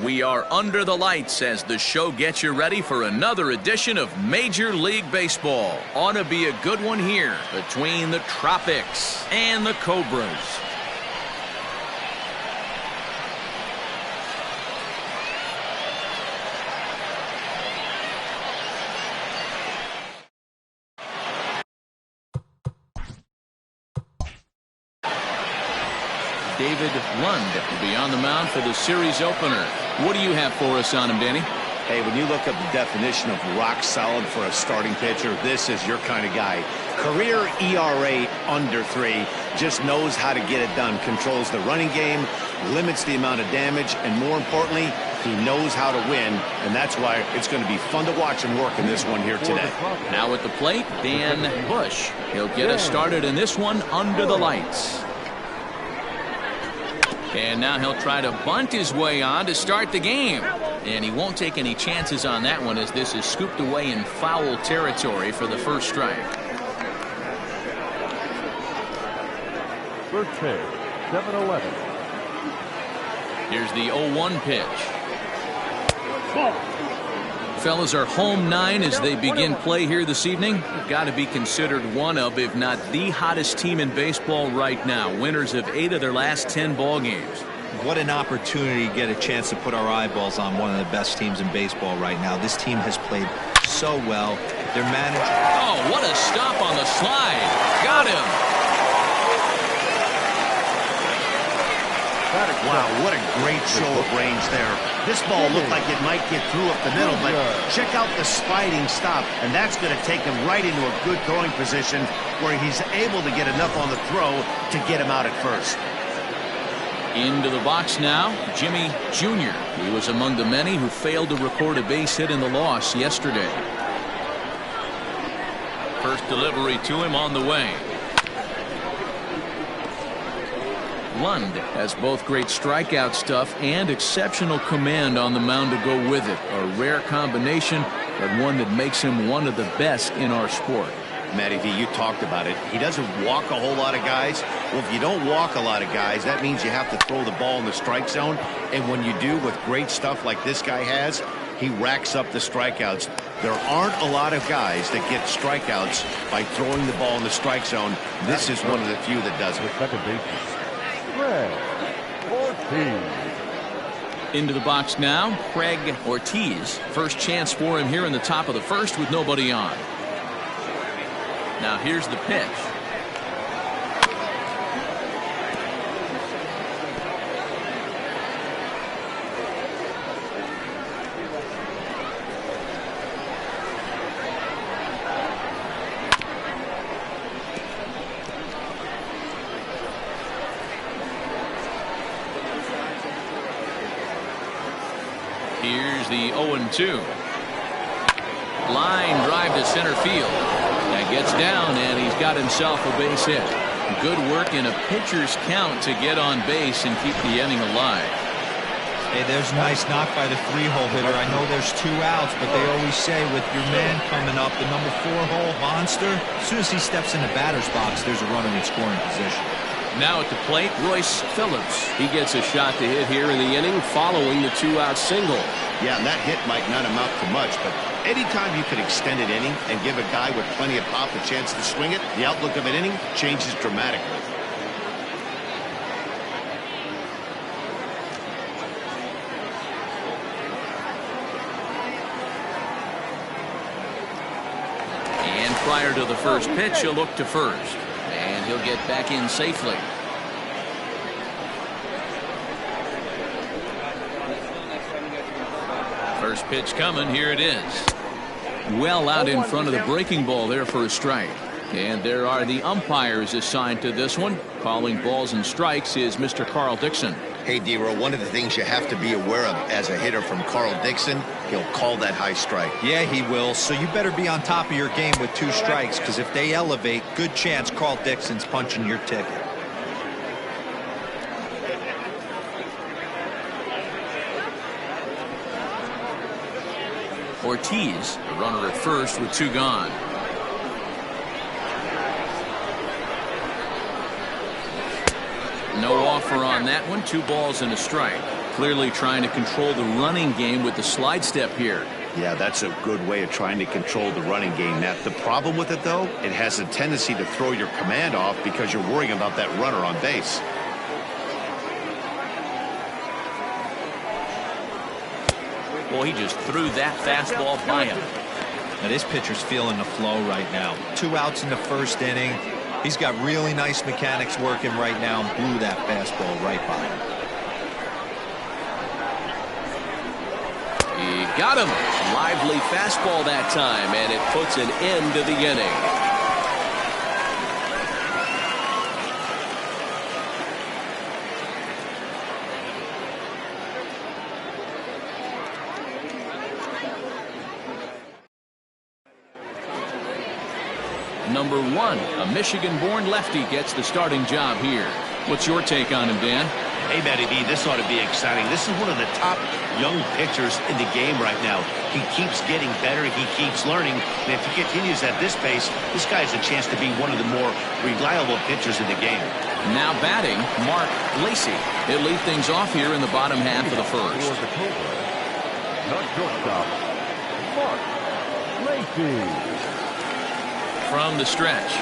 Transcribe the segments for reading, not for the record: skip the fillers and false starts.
We are under the lights as the show gets you ready for another edition of Major League Baseball. Ought to be a good one here between the Tropics and the Cobras. David Lund will be on the mound for the series opener. What do you have for us on him, Danny? Hey, when you look up the definition of rock solid for a starting pitcher, this is your kind of guy. Career ERA under 3, just knows how to get it done. Controls the running game, limits the amount of damage, and more importantly, he knows how to win, and that's why it's going to be fun to watch him work in this one here today. Now at the plate, Dan Bush. He'll get us started in this one under the lights. And now he'll try to bunt his way on to start the game. And he won't take any chances on that one as this is scooped away in foul territory for the first strike. First pitch, 7-11. Here's the 0-1 pitch. Fellas, are home 9 as they begin play here this evening. Got to be considered one of, if not the hottest team in baseball right now. Winners of 8 of their last 10 ball games. What an opportunity to get a chance to put our eyeballs on one of the best teams in baseball right now. This team has played so well. Their manager. Oh, what a stop on the slide. Got him. Wow, what a great show of range there. This ball looked like it might get through up the middle, but check out the sliding stop, and that's going to take him right into a good throwing position where he's able to get enough on the throw to get him out at first. Into the box now, Jimmy Jr. He was among the many who failed to record a base hit in the loss yesterday. First delivery to him on the way. Lund has both great strikeout stuff and exceptional command on the mound to go with it. A rare combination, but one that makes him one of the best in our sport. Matty V, you talked about it. He doesn't walk a whole lot of guys. Well, if you don't walk a lot of guys, that means you have to throw the ball in the strike zone. And when you do with great stuff like this guy has, he racks up the strikeouts. There aren't a lot of guys that get strikeouts by throwing the ball in the strike zone. This is one of the few that does it. Second baseman, Craig Ortiz. Into the box now, Craig Ortiz. First chance for him here in the top of the first with nobody on. Now here's the pitch. Here's the 0-2. Line drive to center field. That gets down, and he's got himself a base hit. Good work in a pitcher's count to get on base and keep the inning alive. Hey, there's a nice knock by the 3-hole hitter. I know there's 2 outs, but they always say with your man coming up, the number 4-hole monster, as soon as he steps in the batter's box, there's a runner in scoring position. Now at the plate, Royce Phillips. He gets a shot to hit here in the inning following the 2-out single. Yeah, and that hit might not amount to much, but anytime you can extend an inning and give a guy with plenty of pop a chance to swing it, the outlook of an inning changes dramatically. And prior to the first pitch, he'll look to first. And he'll get back in safely. First pitch coming. Here it is. Well out in front of the breaking ball there for a strike. And there are the umpires assigned to this one. Calling balls and strikes is Mr. Carl Dixon. Hey, D-Row, one of the things you have to be aware of as a hitter from Carl Dixon, he'll call that high strike. Yeah, he will. So you better be on top of your game with 2 strikes, because if they elevate, good chance Carl Dixon's punching your ticket. Ortiz, the runner at first with 2 gone. No offer on that one. 2 balls and a strike. Clearly trying to control the running game with the slide step here. Yeah, that's a good way of trying to control the running game. Now, the problem with it, though, it has a tendency to throw your command off because you're worrying about that runner on base. Well, he just threw that fastball by him. Now, this pitcher's feeling the flow right now. 2 outs in the first inning. He's got really nice mechanics working right now and blew that fastball right by him. He got him. Lively fastball that time, and it puts an end to the inning. Number 1, a Michigan-born lefty gets the starting job here. What's your take on him, Dan? Hey, Matty B, this ought to be exciting. This is one of the top young pitchers in the game right now. He keeps getting better. He keeps learning. And if he continues at this pace, this guy has a chance to be one of the more reliable pitchers in the game. Now batting, Mark Lacey. He'll lead things off here in the bottom half of the first. For the Cobras, the shortstop, Mark Lacey. From the stretch.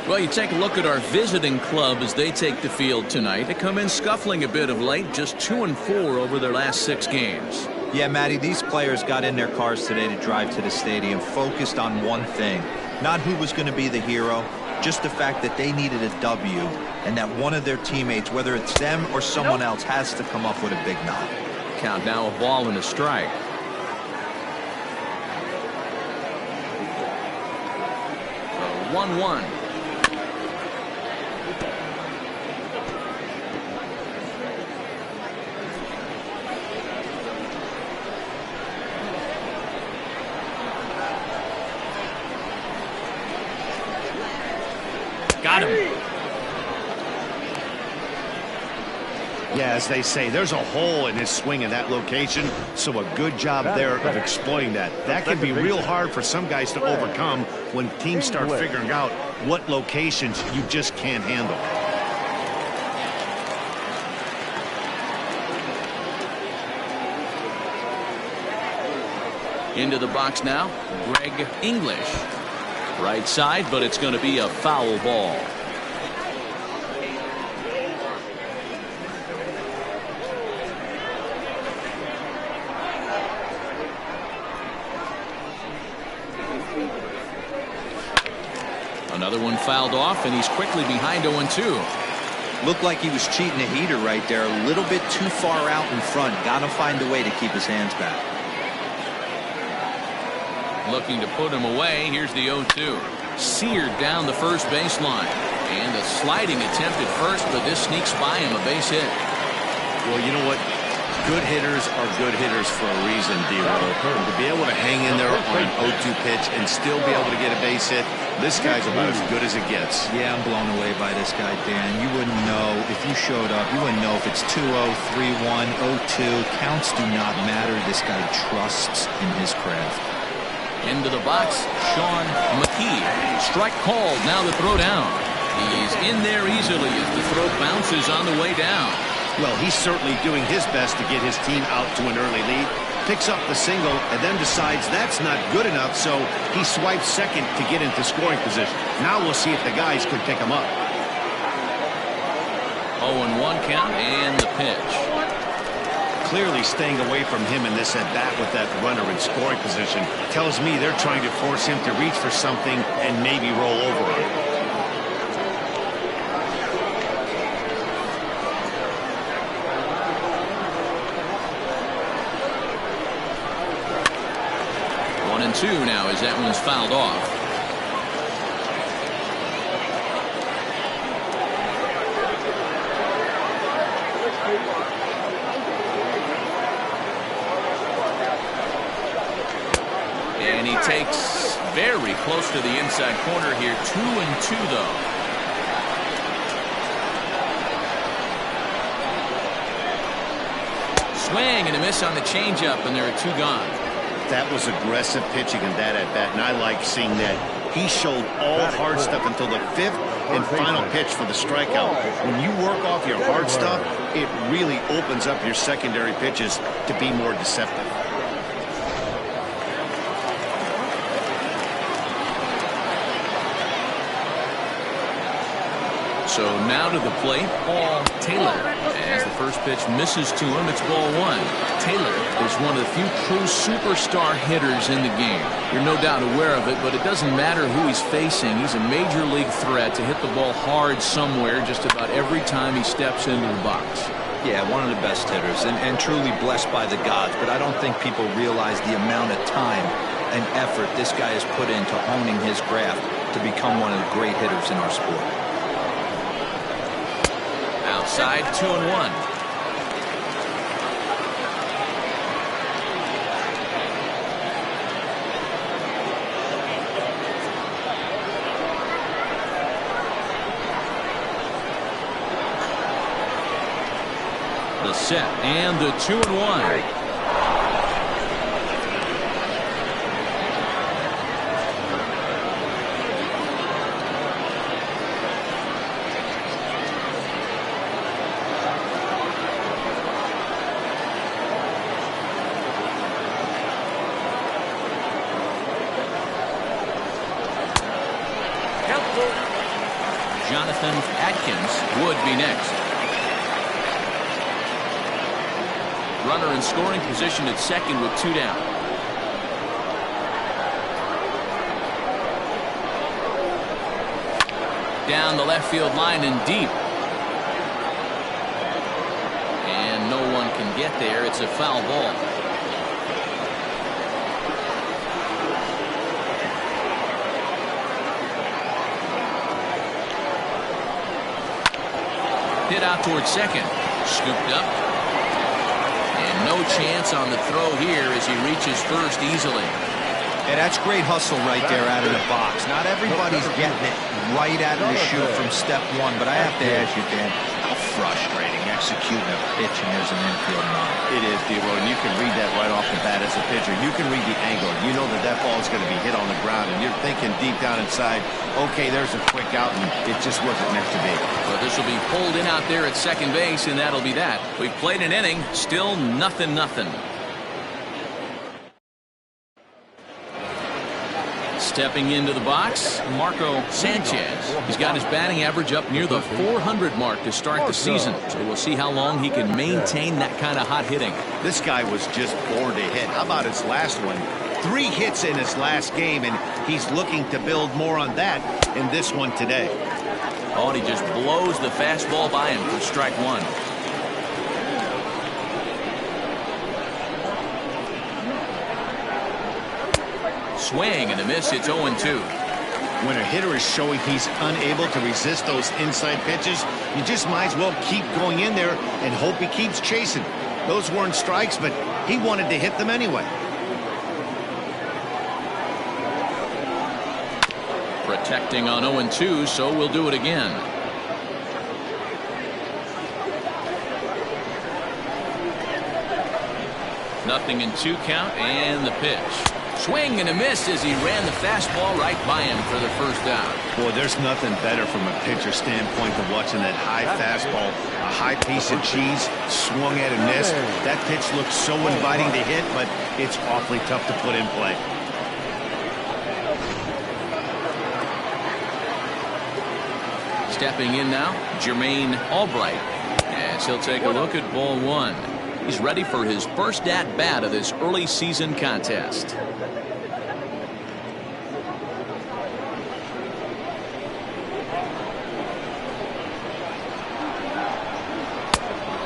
Well, you take a look at our visiting club as they take the field tonight. They come in scuffling a bit of late, just 2-4 over their last 6 games. Yeah, Matty, these players got in their cars today to drive to the stadium, focused on one thing. Not who was going to be the hero, just the fact that they needed a W, and that one of their teammates, whether it's them or someone else, has to come up with a big knock. Count now a ball and a strike. 1-1. Got him. Yeah, as they say, there's a hole in his swing in that location, so a good job there of exploiting that. That can be real hard for some guys to overcome when teams start figuring out what locations you just can't handle. Into the box now, Greg English. Right side, but it's going to be a foul ball. Another one fouled off, and he's quickly behind 0-2. Looked like he was cheating a heater right there, a little bit too far out in front. Got to find a way to keep his hands back. Looking to put him away. Here's the 0-2. Seared down the first baseline. And a sliding attempt at first, but this sneaks by him, a base hit. Well, you know what? Good hitters are good hitters for a reason, D-Row. And to be able to hang in there on an 0-2 pitch and still be able to get a base hit, this guy's about as good as it gets. Yeah, I'm blown away by this guy, Dan. You wouldn't know if you showed up. You wouldn't know if it's 2-0, 3-1, 0-2. Counts do not matter. This guy trusts in his craft. Into the box, Sean McKee. Strike called. Now the throw down. He's in there easily as the throw bounces on the way down. Well, he's certainly doing his best to get his team out to an early lead. Picks up the single and then decides that's not good enough, so he swipes second to get into scoring position. Now we'll see if the guys could pick him up. 0-1 count and the pitch. Clearly staying away from him in this at-bat with that runner in scoring position tells me they're trying to force him to reach for something and maybe roll over him. Two now as that one's fouled off. And he takes very close to the inside corner here. 2-2 though. Swing and a miss on the changeup, and there are 2 gone. That was aggressive pitching in that at-bat, and I like seeing that. He showed all hard stuff until the 5th, and final pitch for the strikeout. When you work off your hard stuff, it really opens up your secondary pitches to be more deceptive. So now to the plate, Paul Taylor. As the first pitch misses to him, it's ball one. Taylor is one of the few true superstar hitters in the game. You're no doubt aware of it, but it doesn't matter who he's facing. He's a major league threat to hit the ball hard somewhere just about every time he steps into the box. Yeah, one of the best hitters and truly blessed by the gods, but I don't think people realize the amount of time and effort this guy has put into honing his craft to become one of the great hitters in our sport. Outside, 2-1. The set and the 2-1. Jonathan Atkins would be next. Runner in scoring position at second with 2 down. Down the left field line and deep. And no one can get there. It's a foul ball. Hit out towards second. Scooped up. And no chance on the throw here as he reaches first easily. Yeah, that's great hustle right there out of the box. Not everybody's getting it right out of the chute from step one, but I have to ask you, Dan, how frustrating executing a pitch and there's an infield knock. It is, D-Roy, and you can read that right off the bat as a pitcher. You can read the angle. You know that that ball is going to be hit on the ground, and you're thinking deep down inside, okay, there's a quick out, and it just wasn't meant to be. Well, this will be pulled in out there at second base, and that'll be that. We've played an inning, still nothing. Stepping into the box, Marco Sanchez. He's got his batting average up near the 400 mark to start the season. So we'll see how long he can maintain that kind of hot hitting. This guy was just born to hit. How about his last one? 3 hits in his last game, and he's looking to build more on that in this one today. Oh, and he just blows the fastball by him for strike one. Swing and a miss. It's 0-2. When a hitter is showing he's unable to resist those inside pitches, you just might as well keep going in there and hope he keeps chasing. Those weren't strikes, but he wanted to hit them anyway. Protecting on 0-2, so we'll do it again. Nothing in 2 count, and the pitch. Swing and a miss as he ran the fastball right by him for the first out. Boy, there's nothing better from a pitcher standpoint than watching that high fastball, a high piece of cheese, swung at and missed. That pitch looks so inviting to hit, but it's awfully tough to put in play. Stepping in now, Jermaine Albright, as he'll take a look at ball one. He's ready for his first at-bat of this early season contest.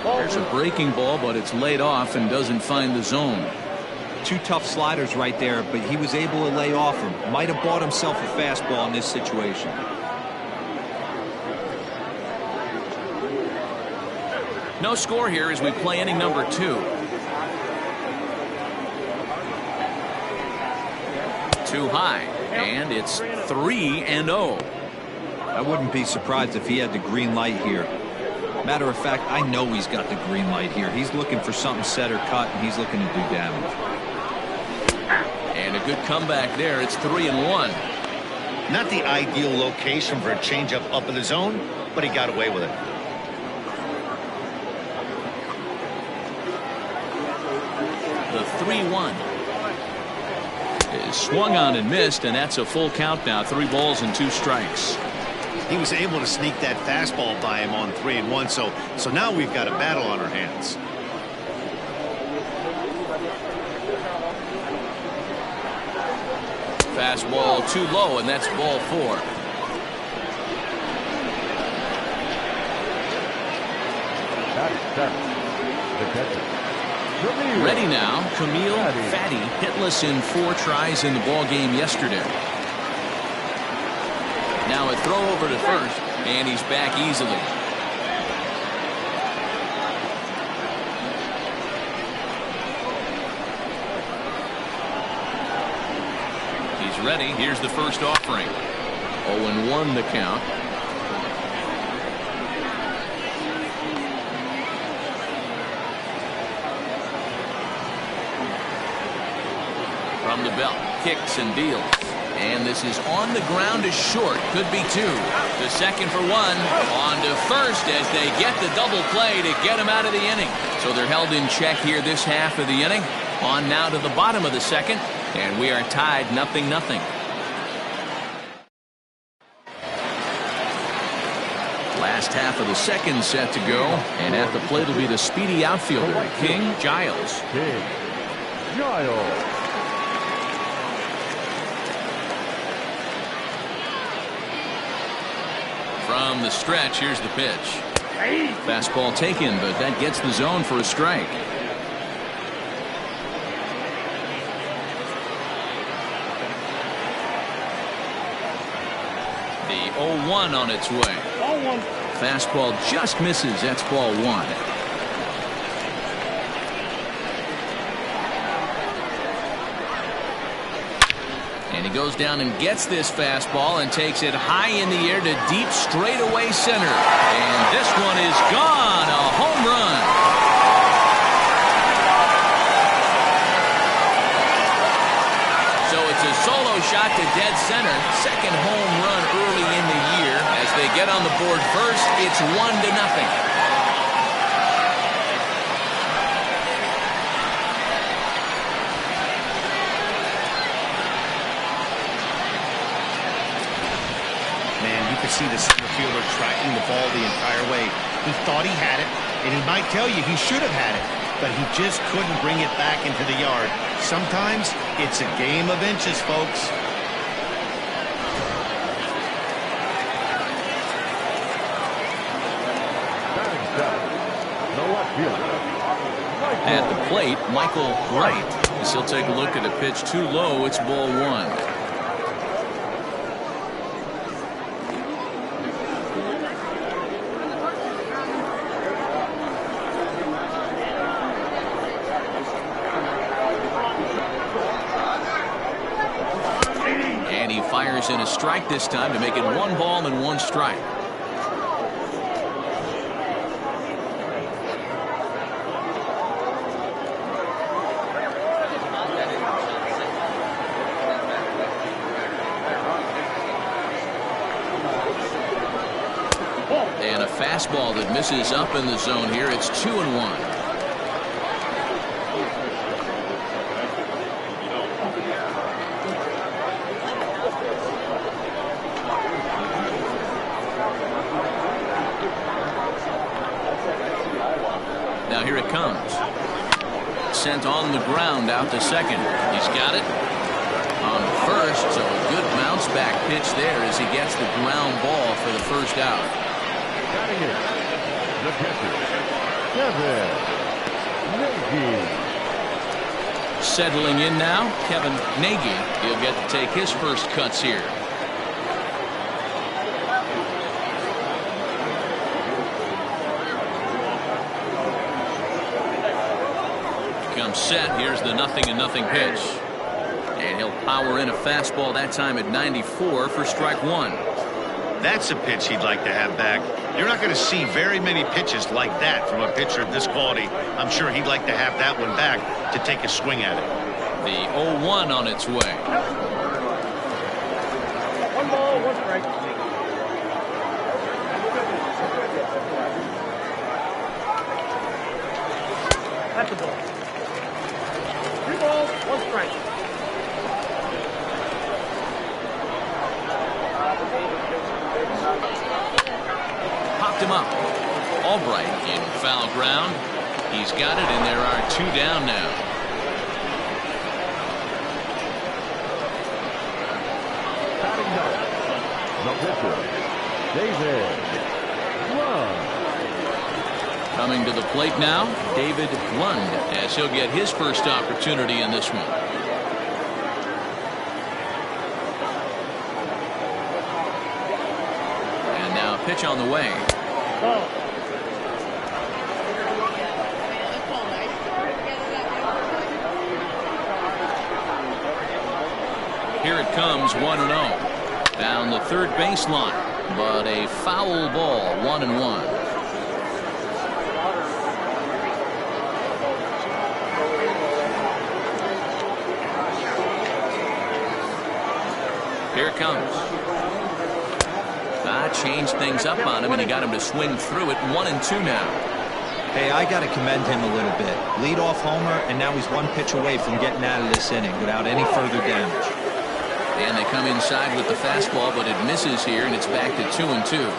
There's a breaking ball, but it's laid off and doesn't find the zone. 2 tough sliders right there, but he was able to lay off him. Might have bought himself a fastball in this situation. No score here as we play inning number 2. 2 high, and it's 3-0. I wouldn't be surprised if he had the green light here. Matter of fact, I know he's got the green light here. He's looking for something set or cut, and he's looking to do damage. And a good comeback there. It's 3-1. Not the ideal location for a changeup up in the zone, but he got away with it. The 3-1 is swung on and missed, and that's a full count now. 3 balls and 2 strikes. He was able to sneak that fastball by him on 3-1, so now we've got a battle on our hands. Fastball too low, and that's ball 4. Ready now, Camille Fatty, hitless in 4 tries in the ball game yesterday. Now a throw over to first, and he's back easily. He's ready. Here's the first offering. 0-1 the count. From the belt, kicks and deals. And this is on the ground to short. Could be 2. To second for 1. On to first as they get the double play to get him out of the inning. So they're held in check here this half of the inning. On now to the bottom of the second. And we are tied 0-0. Last half of the second set to go. And at the plate will be the speedy outfielder, King Giles. From the stretch, here's the pitch. Fastball taken, but that gets the zone for a strike. The 0-1 on its way. Fastball just misses. That's ball 1. And he goes down and gets this fastball and takes it high in the air to deep straightaway center. And this one is gone. A home run. So it's a solo shot to dead center. Second home run early in the year. As they get on the board first, it's 1-0. See the center fielder tracking the ball the entire way. He thought he had it, and he might tell you he should have had it, but he just couldn't bring it back into the yard. Sometimes it's a game of inches, folks. At the plate, Michael Wright. As he'll take a look at a pitch too low. It's ball 1. Fires in a strike this time to make it 1 ball and 1 strike. And a fastball that misses up in the zone here. It's 2-1. Here it comes. Sent on the ground out to second. He's got it on first, so a good bounce back pitch there as he gets the ground ball for the first out. Batting it, the catcher, Kevin Nagy. Settling in now, Kevin Nagy. He'll get to take his first cuts here. Set. Here's the 0-0 pitch. And he'll power in a fastball that time at 94 for strike 1. That's a pitch he'd like to have back. You're not going to see very many pitches like that from a pitcher of this quality. I'm sure he'd like to have that one back to take a swing at it. The 0-1 on its way. ball, 1 strike. That's a ball. 3 balls, 1 strike. Popped him up. Albright in foul ground. He's got it, and there are 2 down now. Batting ninth, the pitcher, David Lund. Coming to the plate now, David Lund, as he'll get his first opportunity in this one. And now pitch on the way. Ball. Here it comes, 1-0. Down the third baseline, but a foul ball, 1-1. Here it comes. Changed things up on him, and he got him to swing through it. 1-2 now. Hey, I got to commend him a little bit. Leadoff homer, and now he's 1 pitch away from getting out of this inning without any further damage. And they come inside with the fastball, but it misses here, and it's back to 2-2.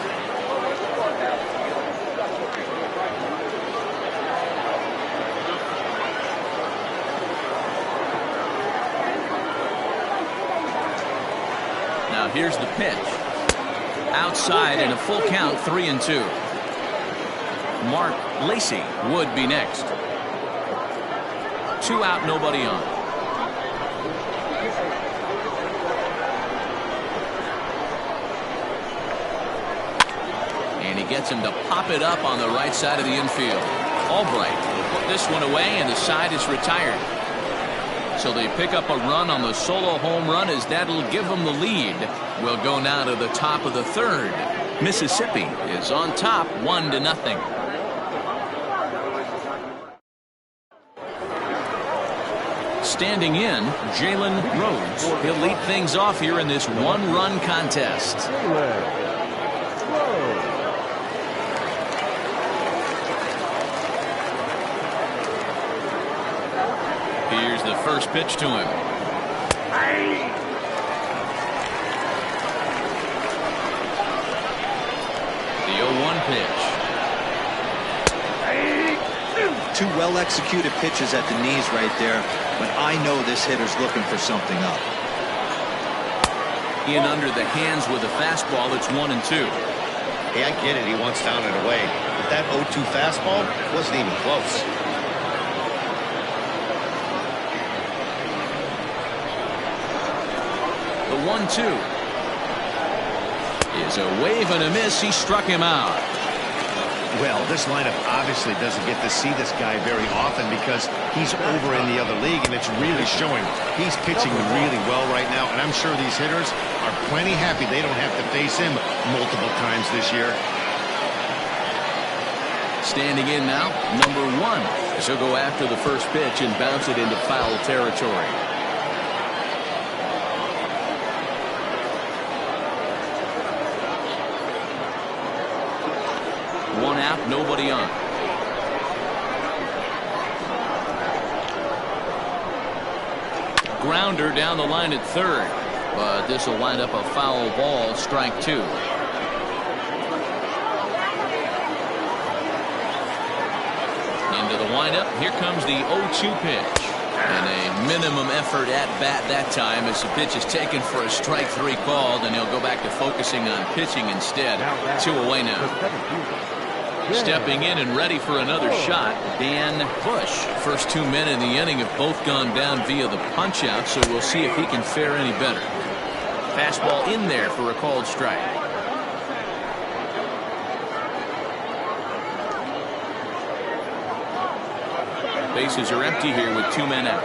Now here's the pitch. Outside and a full count, 3-2. Mark Lacy would be next. 2 out, nobody on. And he gets him to pop it up on the right side of the infield. Albright put this one away, and the side is retired. So they pick up a run on the solo home run, as that'll give them the lead. We'll go now to the top of the third. Mississippi is on top, 1-0. Standing in, Jalen Rhodes. He'll lead things off here in this 1-run contest. Here's the first pitch to him. The 0-1 pitch. 2 well-executed pitches at the knees right there, but I know this hitter's looking for something up. In under the hands with a fastball, it's 1-2. Hey, I get it. He wants down and away. But that 0-2 fastball wasn't even close. The 1-2 is a wave and a miss. He struck him out. Well, this lineup obviously doesn't get to see this guy very often because he's over in the other league, and it's really showing. He's pitching really well right now, and I'm sure these hitters are plenty happy they don't have to face him multiple times this year. Standing in now, number 1. She'll go after the first pitch and bounce it into foul territory. One out, nobody on. Grounder down the line at third, but this will wind up a foul ball, strike 2. Into the windup, here comes the 0-2 pitch. And a minimum effort at bat that time, as the pitch is taken for a strike 3 called, and he'll go back to focusing on pitching instead. 2 away now. Stepping in and ready for another shot, Dan Bush. First 2 men in the inning have both gone down via the punch out, so we'll see if he can fare any better. Fastball in there for a called strike. Bases are empty here with 2 men out.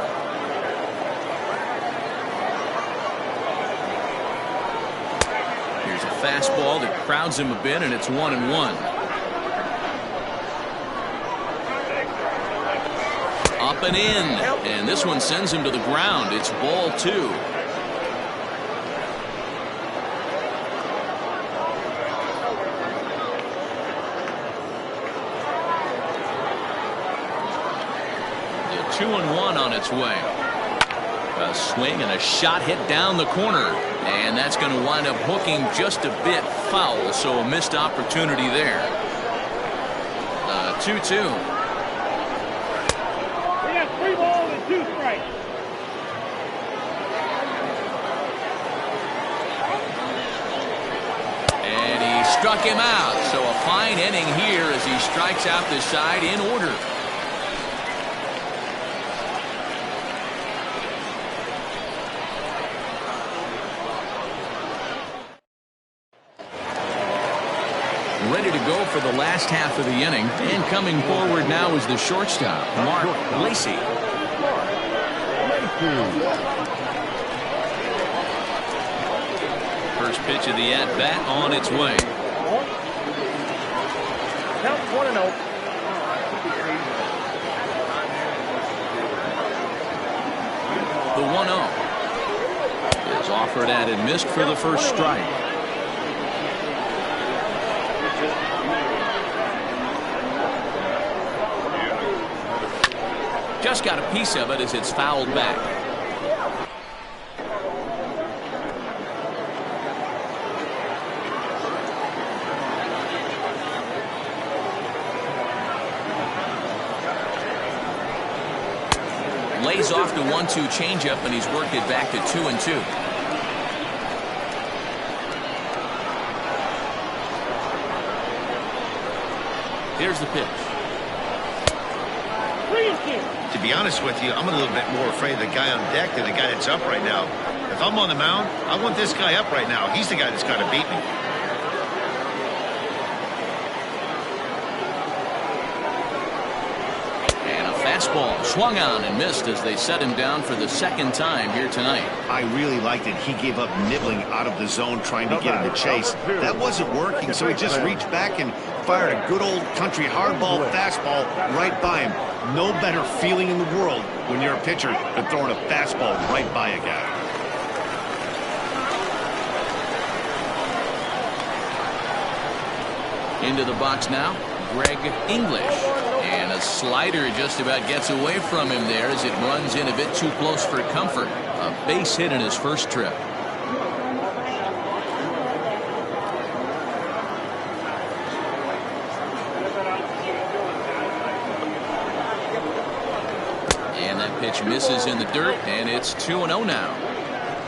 Here's a fastball that crowds him a bit, and it's 1-1. Up and in, and this one sends him to the ground. It's ball 2. 2-1 on its way. A swing and a shot hit down the corner, and that's going to wind up hooking just a bit foul, so a missed opportunity there. 2-2. We got 3 balls and 2 strikes. And he struck him out, so a fine inning here as he strikes out the side in order. Ready to go for the last half of the inning, and coming forward now is the shortstop, Mark Lacey. First pitch of the at-bat on its way. Count 1-0. The 1-0 is offered at and missed for the first strike. Just got a piece of it as it's fouled back. Lays off the 1-2 changeup, and he's worked it back to 2-2. Here's the pitch. 3-2. To be honest with you, I'm a little bit more afraid of the guy on deck than the guy that's up right now. If I'm on the mound, I want this guy up right now. He's the guy that's got to beat me. And a fastball swung on and missed as they set him down for the second time here tonight. I really liked it. He gave up nibbling out of the zone trying to get him to chase. That wasn't working, so he just reached back and fired a good old country hardball fastball right by him. No better feeling in the world when you're a pitcher than throwing a fastball right by a guy. Into the box now, Greg English. And a slider just about gets away from him there as it runs in a bit too close for comfort. A base hit in his first trip. And that pitch misses in the dirt, and it's 2-0 now.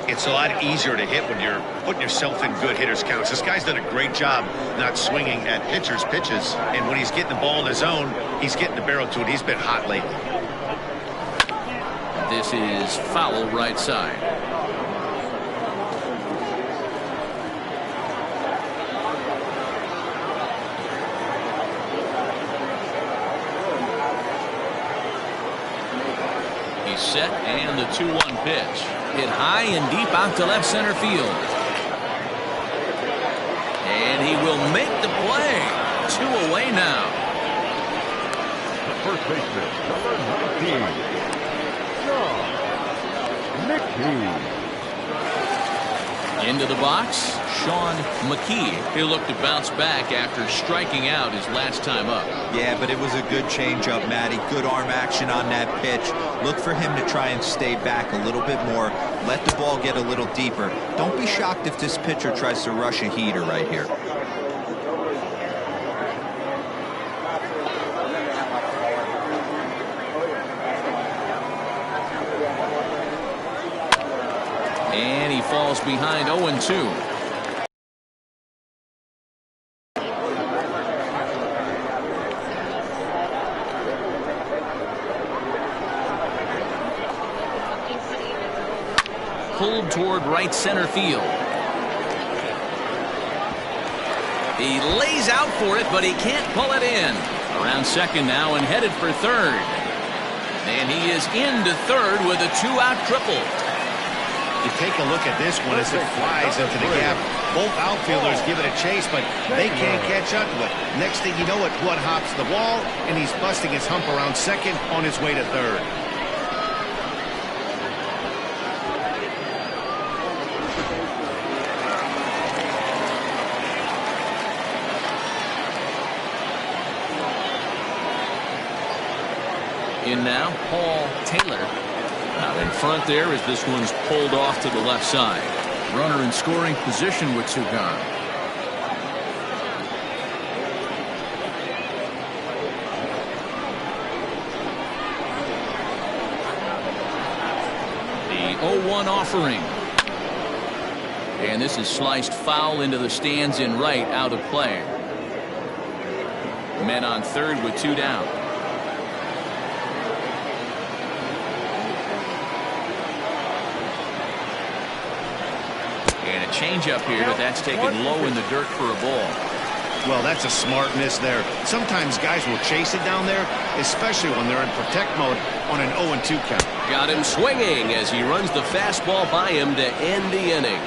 It's a lot easier to hit when you're putting yourself in good hitters' counts. This guy's done a great job not swinging at pitchers' pitches. And when he's getting the ball in his zone, he's getting the barrel to it. He's been hot lately. This is foul right side. He's set, and the 2-1 pitch. Hit high and deep out to left center field. And he will make the play. 2 away now. The first baseman, number 19, Sean McKee. Into the box, Sean McKee. He'll look to bounce back after striking out his last time up. Yeah, but it was a good changeup, Matty. Good arm action on that pitch. Look for him to try and stay back a little bit more. Let the ball get a little deeper. Don't be shocked if this pitcher tries to rush a heater right here. And he falls behind 0-2. Pulled toward right center field. He lays out for it, but he can't pull it in. Around second now and headed for third. And he is into third with a 2-out triple. You take a look at this one as it flies into the gap. Both outfielders give it a chase, but they can't catch up to it. Next thing you know it, one hops the wall, and he's busting his hump around second on his way to third. In in now, Paul Taylor. Out in front there as this one's pulled off to the left side. Runner in scoring position with 2 gone. The 0-1 offering. And this is sliced foul into the stands in right, out of play. Men on third with 2 down. And a changeup here, but that's taken low in the dirt for a ball. Well, that's a smart miss there. Sometimes guys will chase it down there, especially when they're in protect mode on an 0-2 count. Got him swinging as he runs the fastball by him to end the inning.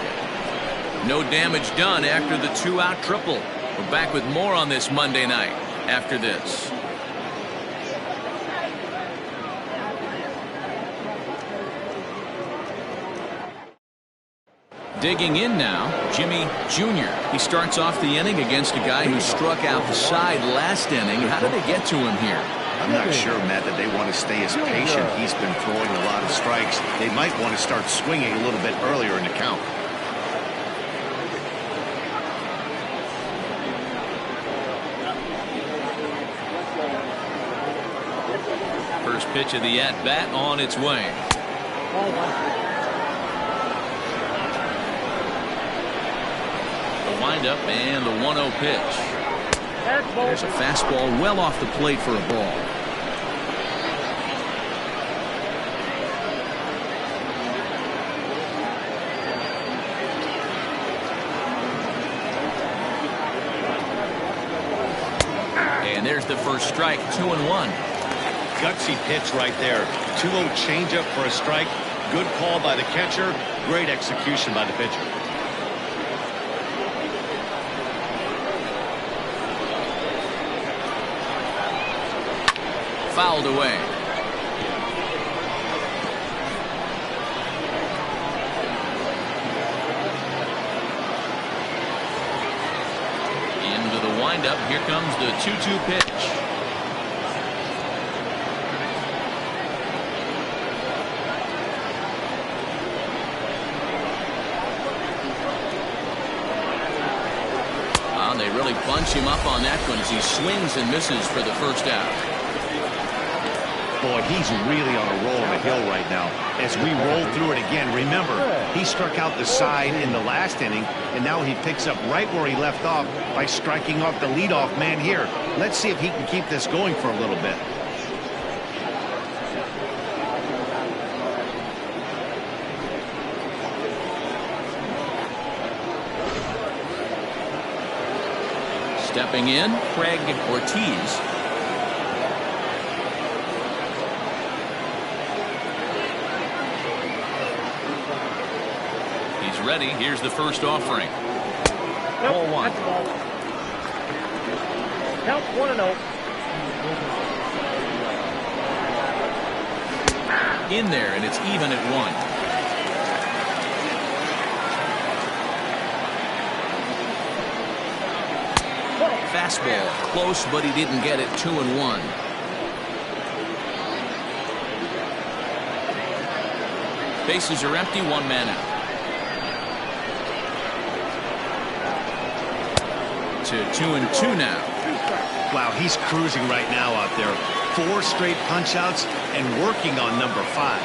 No damage done after the 2-out triple. We're back with more on this Monday night after this. Digging in now, Jimmy Jr. He starts off the inning against a guy who struck out the side last inning. How did they get to him here? I'm not sure, Matt, that they want to stay as patient. He's been throwing a lot of strikes. They might want to start swinging a little bit earlier in the count. First pitch of the at-bat on its way. The windup and the 1-0 pitch. There's a fastball well off the plate for a ball. And there's the first strike, 2-1. Gutsy pitch right there. 2-0 changeup for a strike. Good call by the catcher. Great execution by the pitcher. Fouled away. Into the windup. Here comes the 2-2 pitch. They really bunch him up on that one as he swings and misses for the first out. Boy, he's really on a roll on the hill right now. As we roll through it again, remember, he struck out the side in the last inning, and now he picks up right where he left off by striking off the leadoff man here. Let's see if he can keep this going for a little bit. Stepping in, Craig Ortiz. He's ready. Here's the first offering. Ball 1. Count 1-0. In there, and it's even at 1. Fastball close, but he didn't get it. 2-1. Bases are empty, 1 man out. To 2-2 now. Wow, he's cruising right now out there. 4 straight punch outs and working on number 5.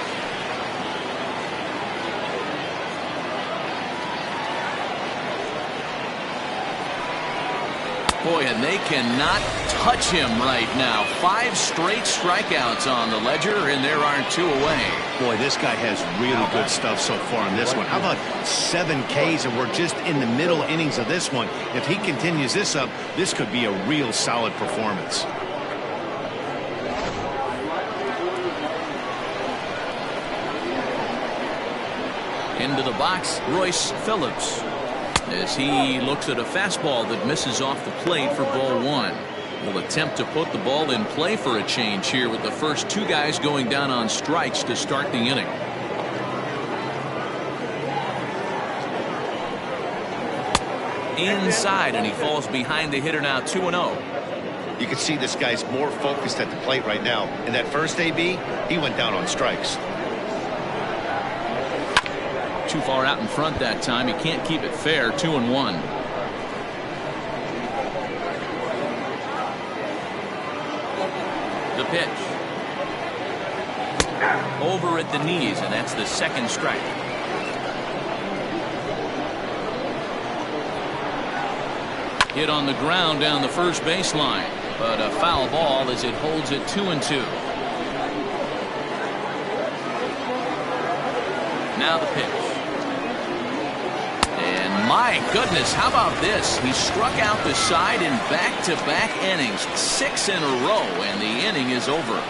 Boy, and they cannot touch him right now. 5 straight strikeouts on the ledger, and there aren't 2 away. Boy, this guy has really good stuff so far in this one. How about 7 Ks, and we're just in the middle innings of this one. If he continues this up, this could be a real solid performance. Into the box, Royce Phillips, as he looks at a fastball that misses off the plate for ball 1. Will attempt to put the ball in play for a change here with the first 2 guys going down on strikes to start the inning. Inside, and he falls behind the hitter now. 2-0. You can see this guy's more focused at the plate right now. In that first AB, he went down on strikes. Too far out in front that time. He can't keep it fair. 2-1. The pitch. Over at the knees, and that's the second strike. Hit on the ground down the first baseline, but a foul ball as it holds it 2-2. Now the pitch. And my goodness, how about this? He struck out the side in back-to-back innings, 6 in a row, and the inning is over.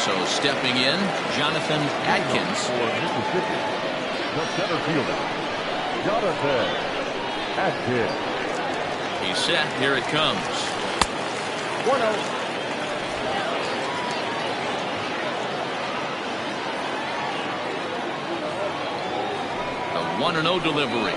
So stepping in, Jonathan Atkins. For Mississippi, the center fielder, Jonathan Atkins. He's set. Here it comes. 1-0. A 1-0 delivery.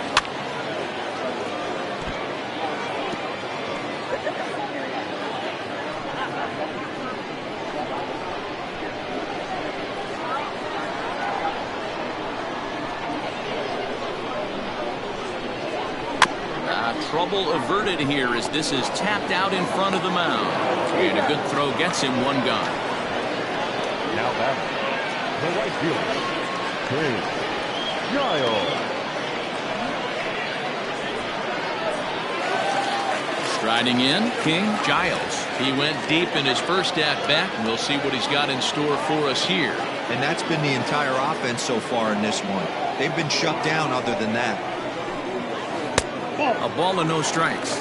Trouble averted here as this is tapped out in front of the mound. And a good throw gets him one gone. Now batting, the right fielder, King Giles. Striding in, King Giles. He went deep in his first at-bat, and we'll see what he's got in store for us here. And that's been the entire offense so far in this one. They've been shut down other than that. A ball and no strikes.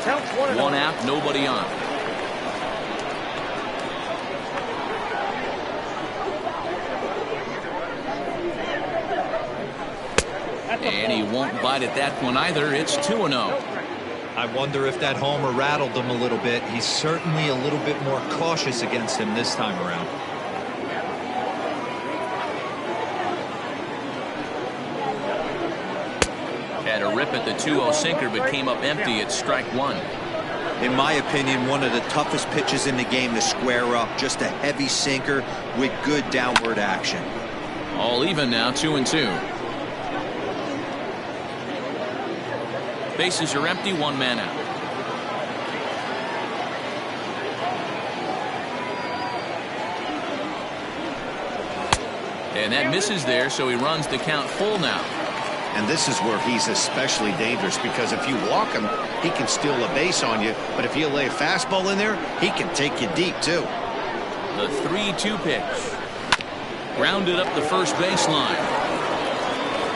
Counts 1-0. One out, nobody on. And he won't bite at that one either. It's 2-0. I wonder if that homer rattled him a little bit. He's certainly a little bit more cautious against him this time around. Had a rip at the 2-0 sinker, but came up empty at strike one. In my opinion, one of the toughest pitches in the game to square up. Just a heavy sinker with good downward action. All even now, 2-2. Bases are empty, one man out. And that misses there, so he runs the count full now. And this is where he's especially dangerous, because if you walk him, he can steal a base on you. But if you lay a fastball in there, he can take you deep, too. The 3-2 pitch. Grounded up the first baseline.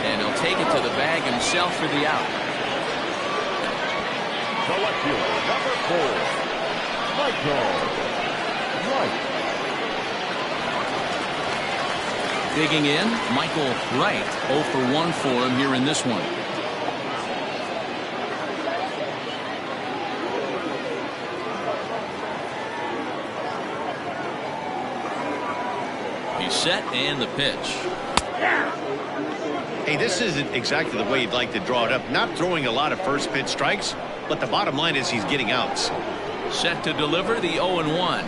And he'll take it to the bag himself for the out. The left fielder, number 4, Michael Wright. Digging in, Michael Wright. 0 for 1 for him here in this one. He's set, and the pitch. Hey, this isn't exactly the way you'd like to draw it up. Not throwing a lot of first pitch strikes, but the bottom line is he's getting outs. Set to deliver the 0-1.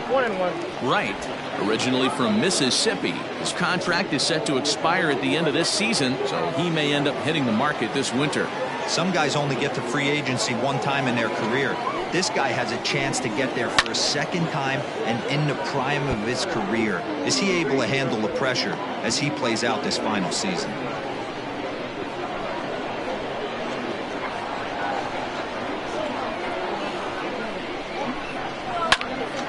1-1. Wright, originally from Mississippi. His contract is set to expire at the end of this season, so he may end up hitting the market this winter. Some guys only get to free agency one time in their career. This guy has a chance to get there for a second time and in the prime of his career. Is he able to handle the pressure as he plays out this final season?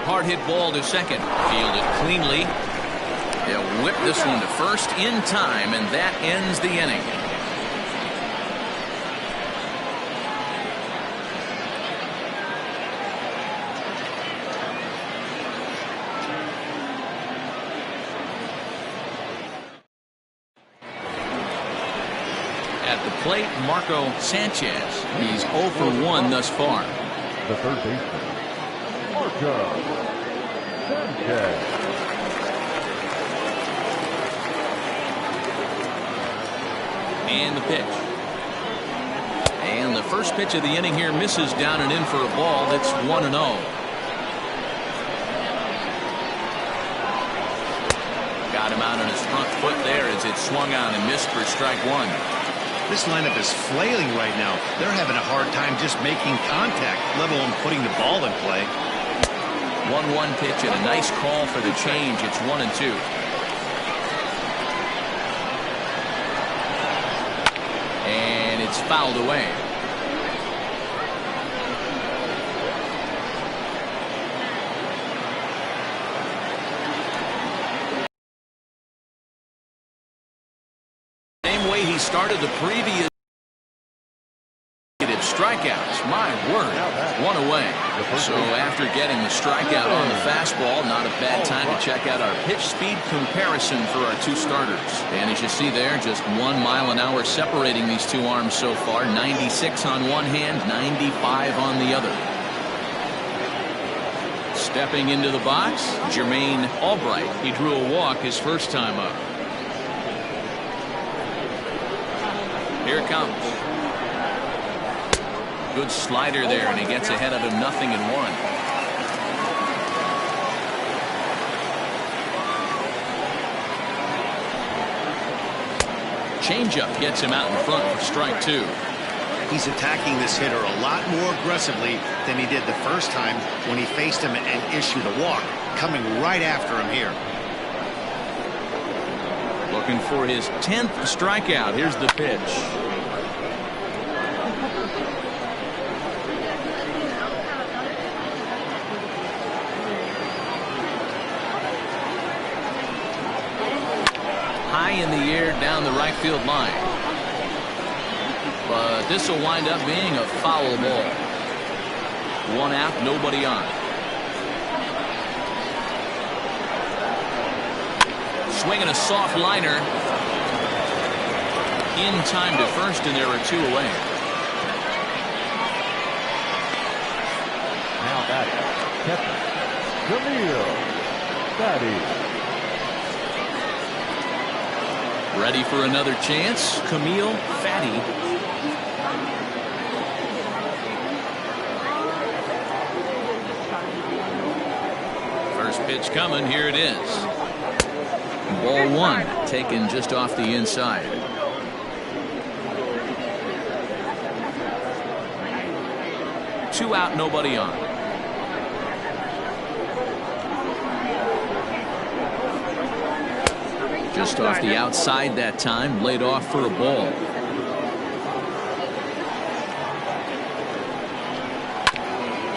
Hard hit ball to second. Fielded cleanly. They'll whip this one to first in time, and that ends the inning. At the plate, Marco Sanchez. He's 0 for 1 thus far. The third baseman, Marco Sanchez. And the pitch. And the first pitch of the inning here misses down and in for a ball. That's 1-0. Got him out on his front foot there as it swung on and missed for strike one. This lineup is flailing right now. They're having a hard time just making contact, let alone putting the ball in play. 1-1 pitch and a nice call for the change. It's 1-2. And it's fouled away. Same way he started the previous strikeouts. My word, one away. So after getting the strikeout on the fastball, not a bad time to check out our pitch speed comparison for our two starters. And as you see there, just 1 mile an hour separating these two arms so far. 96 on one hand, 95 on the other. Stepping into the box, Jermaine Albright. He drew a walk his first time up. Here it comes. Good slider there, and he gets ahead of him 0-1. Changeup gets him out in front for strike two. He's attacking this hitter a lot more aggressively than he did the first time when he faced him and issued a walk. Coming right after him here. Looking for his 10th strikeout. Here's the pitch. High in the air down the right field line. But this will wind up being a foul ball. 1 out, nobody on. Swinging a soft liner. In time to first, and there are 2 away. Now batting, catcher, Camille Fatty. Ready for another chance, Camille Fatty. First pitch coming, here it is. Ball 1, taken just off the inside. Two out, nobody on. Just off the outside that time, laid off for a ball.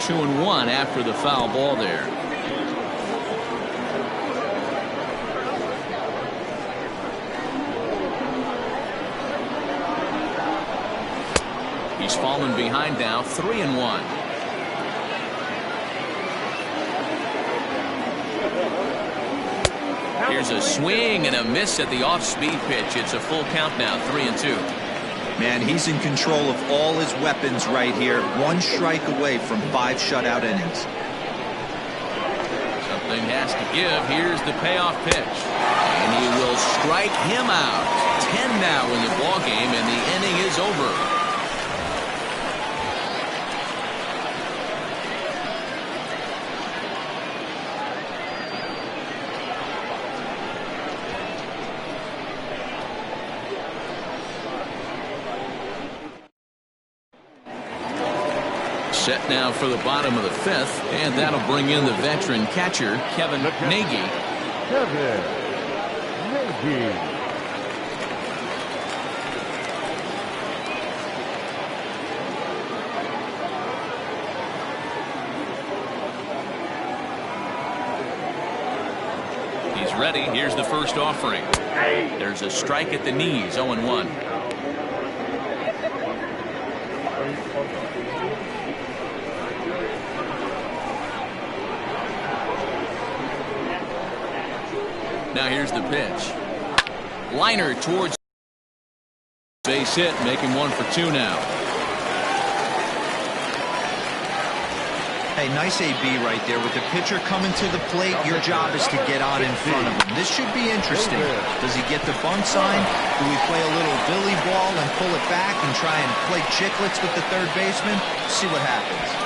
Two and one after the foul ball there. He's fallen behind now, 3-1. Here's a swing and a miss at the off-speed pitch. It's a full count now, 3-2. Man, he's in control of all his weapons right here. 1 strike away from 5 shutout innings. Something has to give. Here's the payoff pitch. And he will strike him out. 10 now in the ball game, and the inning is over. Set now for the bottom of the 5th, and that'll bring in the veteran catcher, Kevin Nagy. Kevin Nagy. He's ready. Here's the first offering. There's a strike at the knees, 0-1. Now here's the pitch. Liner towards base hit, making 1 for 2 now. Hey, Hey, nice AB right there. With the pitcher coming to the plate, your job is to get on in front of him. This should be interesting. Does he get the bunt sign? Do we play a little Billy ball and pull it back and try and play chicklets with the third baseman? See what happens.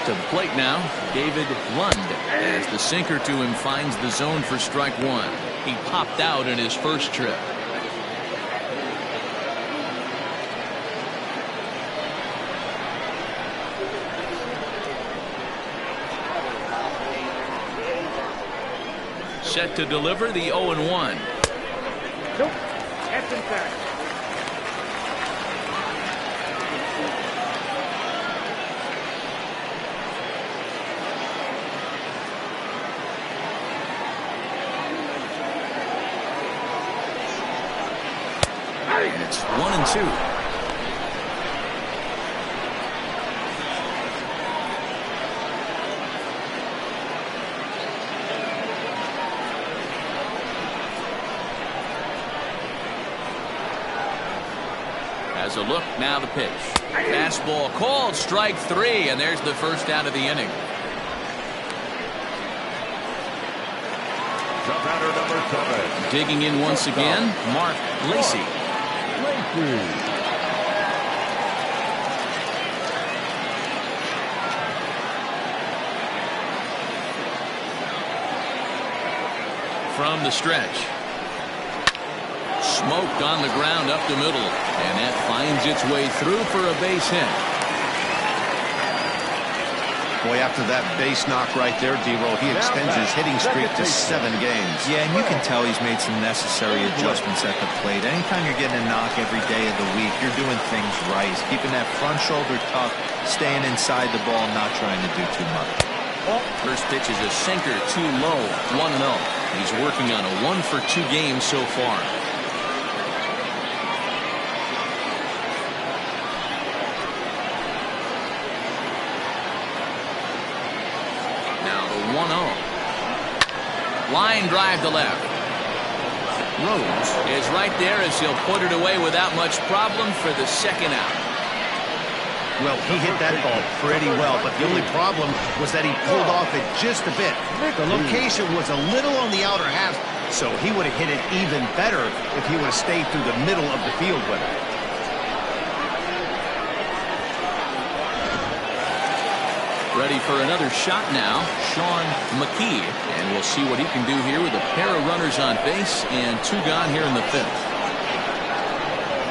To the plate now, David Lund, as the sinker to him finds the zone for strike one. He popped out in his first trip. Set to deliver the 0-1. Nope. That's in fact. And it's 1-2. As a look, now the pitch. Fastball called, strike three, and there's the first out of the inning. The batter, number 7. Digging in once again, Mark Lacey. From the stretch. Smoked on the ground up the middle, and that finds its way through for a base hit. Boy, after that base knock right there, D-Roll, he extends his hitting streak to 7 games. Yeah, and you can tell he's made some necessary adjustments at the plate. Anytime you're getting a knock every day of the week, you're doing things right. He's keeping that front shoulder tucked, staying inside the ball, not trying to do too much. First pitch is a sinker, too low, 1-0. He's working on a 1-for-2 game so far. Now the 1-0. Line drive to left. Rose is right there as he'll put it away without much problem for the second out. Well, he hit that ball pretty well, but the only problem was that he pulled off it just a bit. The location was a little on the outer half, so he would have hit it even better if he would have stayed through the middle of the field with it. Ready for another shot now, Sean McKee, and we'll see what he can do here with a pair of runners on base and 2 gone here in the 5th.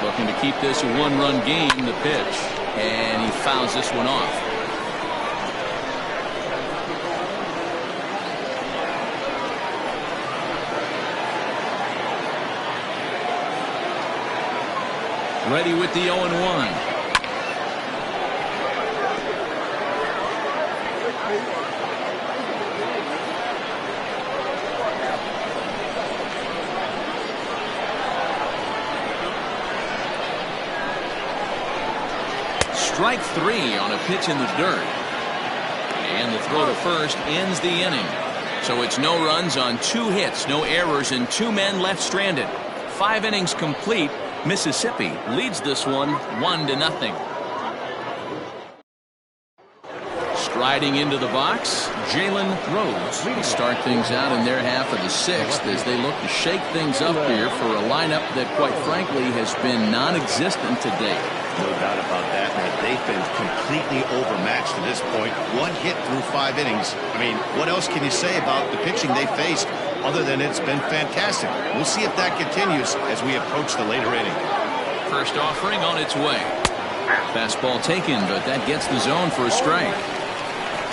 Looking to keep this a 1-run game, the pitch. And he fouls this one off. Ready with the 0-1. Strike 3 on a pitch in the dirt. And the throw to first ends the inning. So it's no runs on 2 hits, no errors, and 2 men left stranded. 5 innings complete. Mississippi leads this one 1-0. Striding into the box, Jalen Rose will start things out in their half of the 6th as they look to shake things up here for a lineup that, quite frankly, has been non-existent to date. No doubt about that, man. They've been completely overmatched to this point. 1 hit through 5 innings. I mean, what else can you say about the pitching they faced other than it's been fantastic? We'll see if that continues as we approach the later inning. First offering on its way. Fastball taken, but that gets the zone for a strike.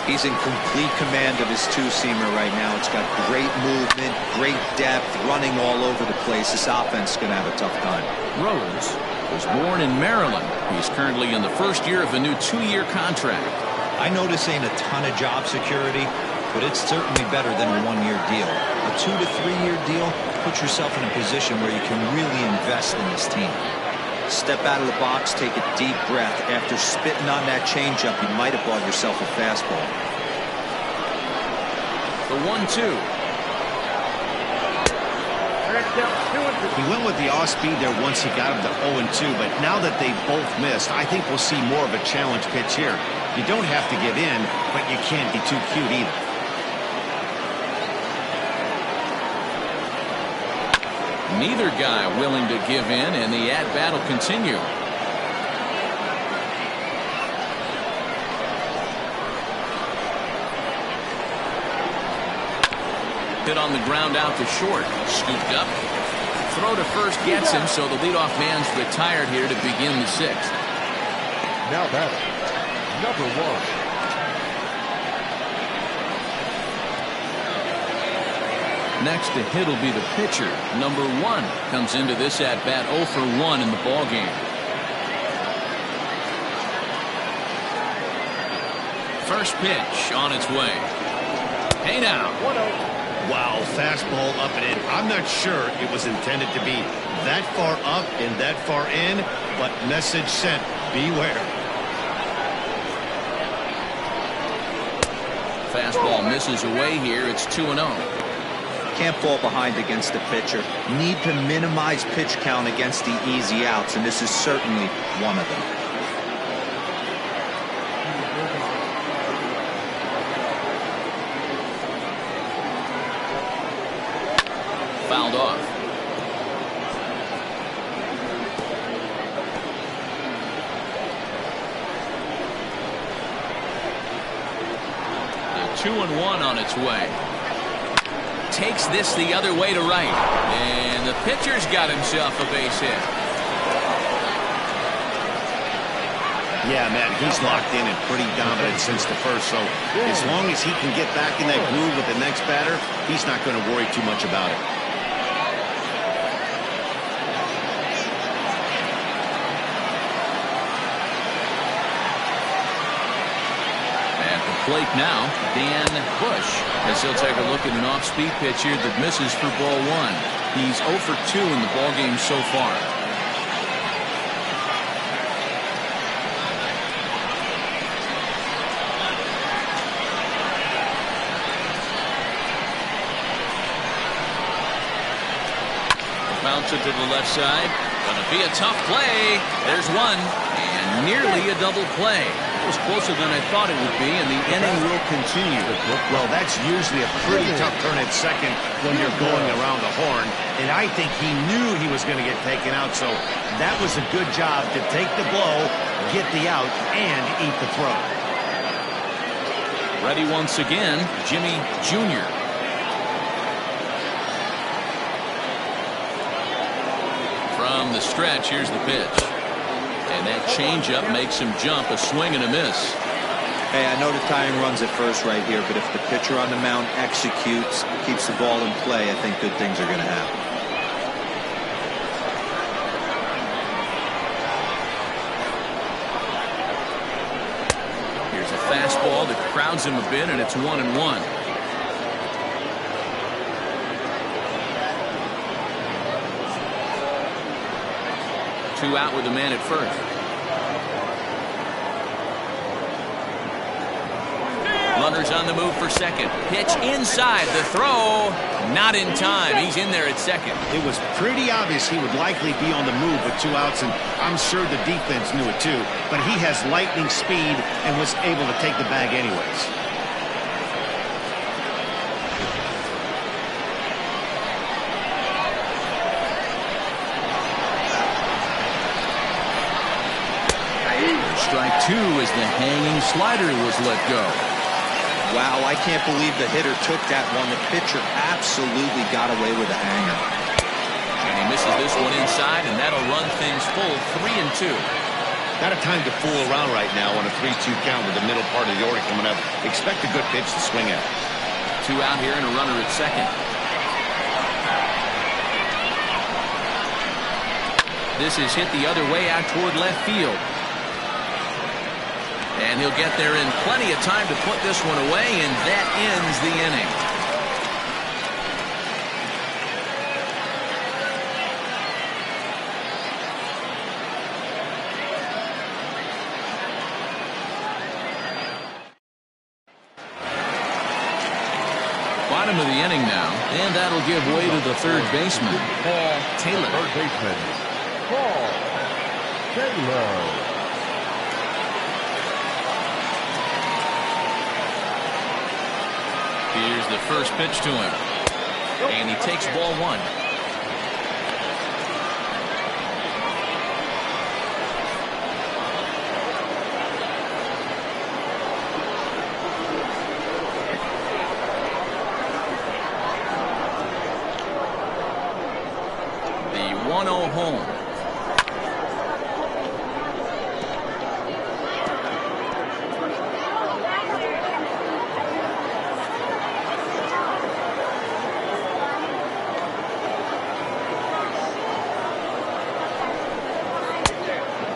He's in complete command of his 2-seamer right now. It's got great movement, great depth, running all over the place. This offense is going to have a tough time. Rose was born in Maryland. He's currently in the first year of a new 2-year contract. I know this ain't a ton of job security, but it's certainly better than a 1-year deal. A 2 to 3 year deal puts yourself in a position where you can really invest in this team. Step out of the box, take a deep breath. After spitting on that changeup, you might have bought yourself a fastball. The 1-2. Next count, 2-2. He went with the off speed there once he got him to 0-2, but now that they both missed, I think we'll see more of a challenge pitch here. You don't have to give in, but you can't be too cute either. Neither guy willing to give in, and the at-bat will continue. Hit on the ground out to short. Scooped up. Throw to first gets him, so the leadoff man's retired here to begin the sixth. Now batting, number 1. Next to hit will be the pitcher. Number 1 comes into this at-bat 0 for 1 in the ballgame. First pitch on its way. Hey now. 1-0. Wow, fastball up and in. I'm not sure it was intended to be that far up and that far in, but message sent. Beware. Fastball misses away here. It's 2-0. Can't fall behind against the pitcher. Need to minimize pitch count against the easy outs, and this is certainly one of them. Fouled off. The 2-1 on its way. Takes this the other way to right, and the pitcher's got himself a base hit. Yeah, Matt, he's locked in and pretty dominant since the first, so as long as he can get back in that groove with the next batter, he's not going to worry too much about it. Plate now, Dan Bush, as he'll take a look at an off-speed pitch here that misses for ball 1. He's 0 for 2 in the ballgame so far. Bounce it to the left side. Gonna be a tough play. There's one, and nearly a double play. It was closer than I thought it would be, and the inning will continue. Well, that's usually a pretty tough turn at second when you're going around the horn, and I think he knew he was going to get taken out, so that was a good job to take the blow, get the out, and eat the throw. Ready once again, Jimmy Jr. From the stretch, here's the pitch. And that changeup makes him jump, a swing and a miss. Hey, I know the tying run's at first right here, but if the pitcher on the mound executes, keeps the ball in play, I think good things are going to happen. Here's a fastball that crowds him a bit, and it's 1-1. Two out with a man at first. Runners on the move for second. Pitch inside. The throw. Not in time. He's in there at second. It was pretty obvious he would likely be on the move with 2 outs, and I'm sure the defense knew it too. But he has lightning speed and was able to take the bag anyways. Strike 2 as the hanging slider was let go. Wow, I can't believe the hitter took that one. The pitcher absolutely got away with a hanger. And he misses this one inside, and that'll run things full 3-2. Not a time to fool around right now on a 3-2 count with the middle part of the order coming up. Expect a good pitch to swing at. 2 out here and a runner at second. This is hit the other way out toward left field. And he'll get there in plenty of time to put this one away, and that ends the inning. Bottom of the inning now, and that'll give way to the third baseman, Paul Taylor. Third baseman, Paul Taylor. Here's the first pitch to him, and he takes ball one. The 1-0 home.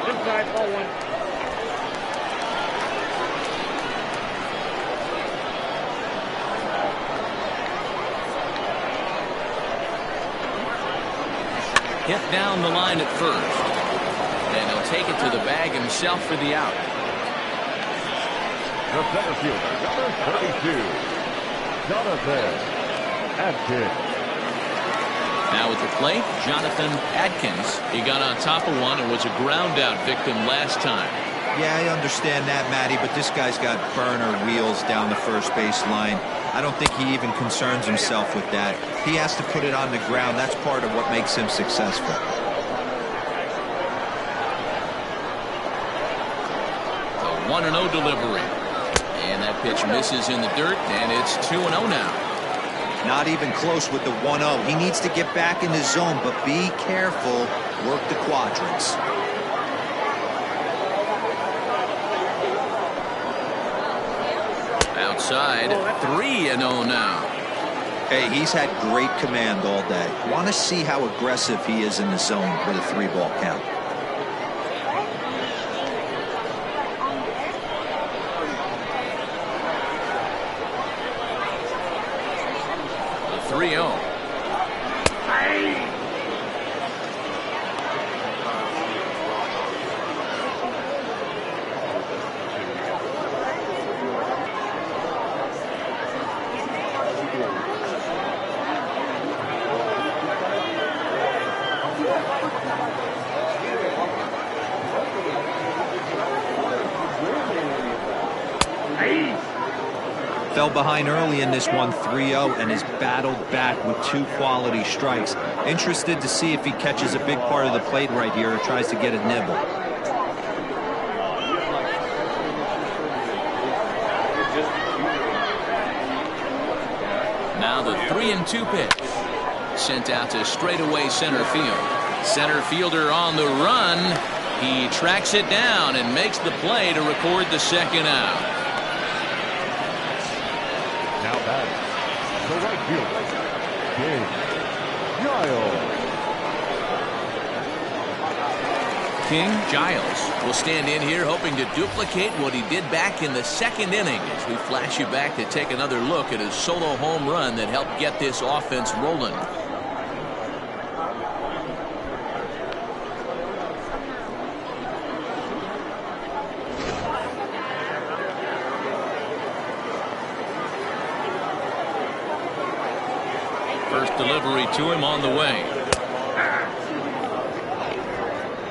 Inside, ball one. Hit down the line at first, and he'll take it to the bag himself for the out. The center fielder, number 32, Jonathan Adkins. Now at the plate, Jonathan Adkins. He got on top of one and was a ground out victim last time. Yeah, I understand that, Matty, but this guy's got burner wheels down the first base line. I don't think he even concerns himself with that. He has to put it on the ground. That's part of what makes him successful. A 1-0 delivery. And that pitch misses in the dirt, and it's 2-0 now. Not even close with the 1-0. He needs to get back in the zone, but be careful. Work the quadrants. Outside, 3-0 now. Hey, he's had great command all day. Want to see how aggressive he is in the zone with a 3-ball count. The 3-0. Fell behind early in this one, 3-0, and has battled back with 2 quality strikes. Interested to see if he catches a big part of the plate right here or tries to get a nibble. Now the 3-2 pitch. Sent out to straightaway center field. Center fielder on the run. He tracks it down and makes the play to record the second out. Now batting, the right fielder, King Giles. King Giles will stand in here hoping to duplicate what he did back in the second inning as we flash you back to take another look at his solo home run that helped get this offense rolling. First delivery to him on the way.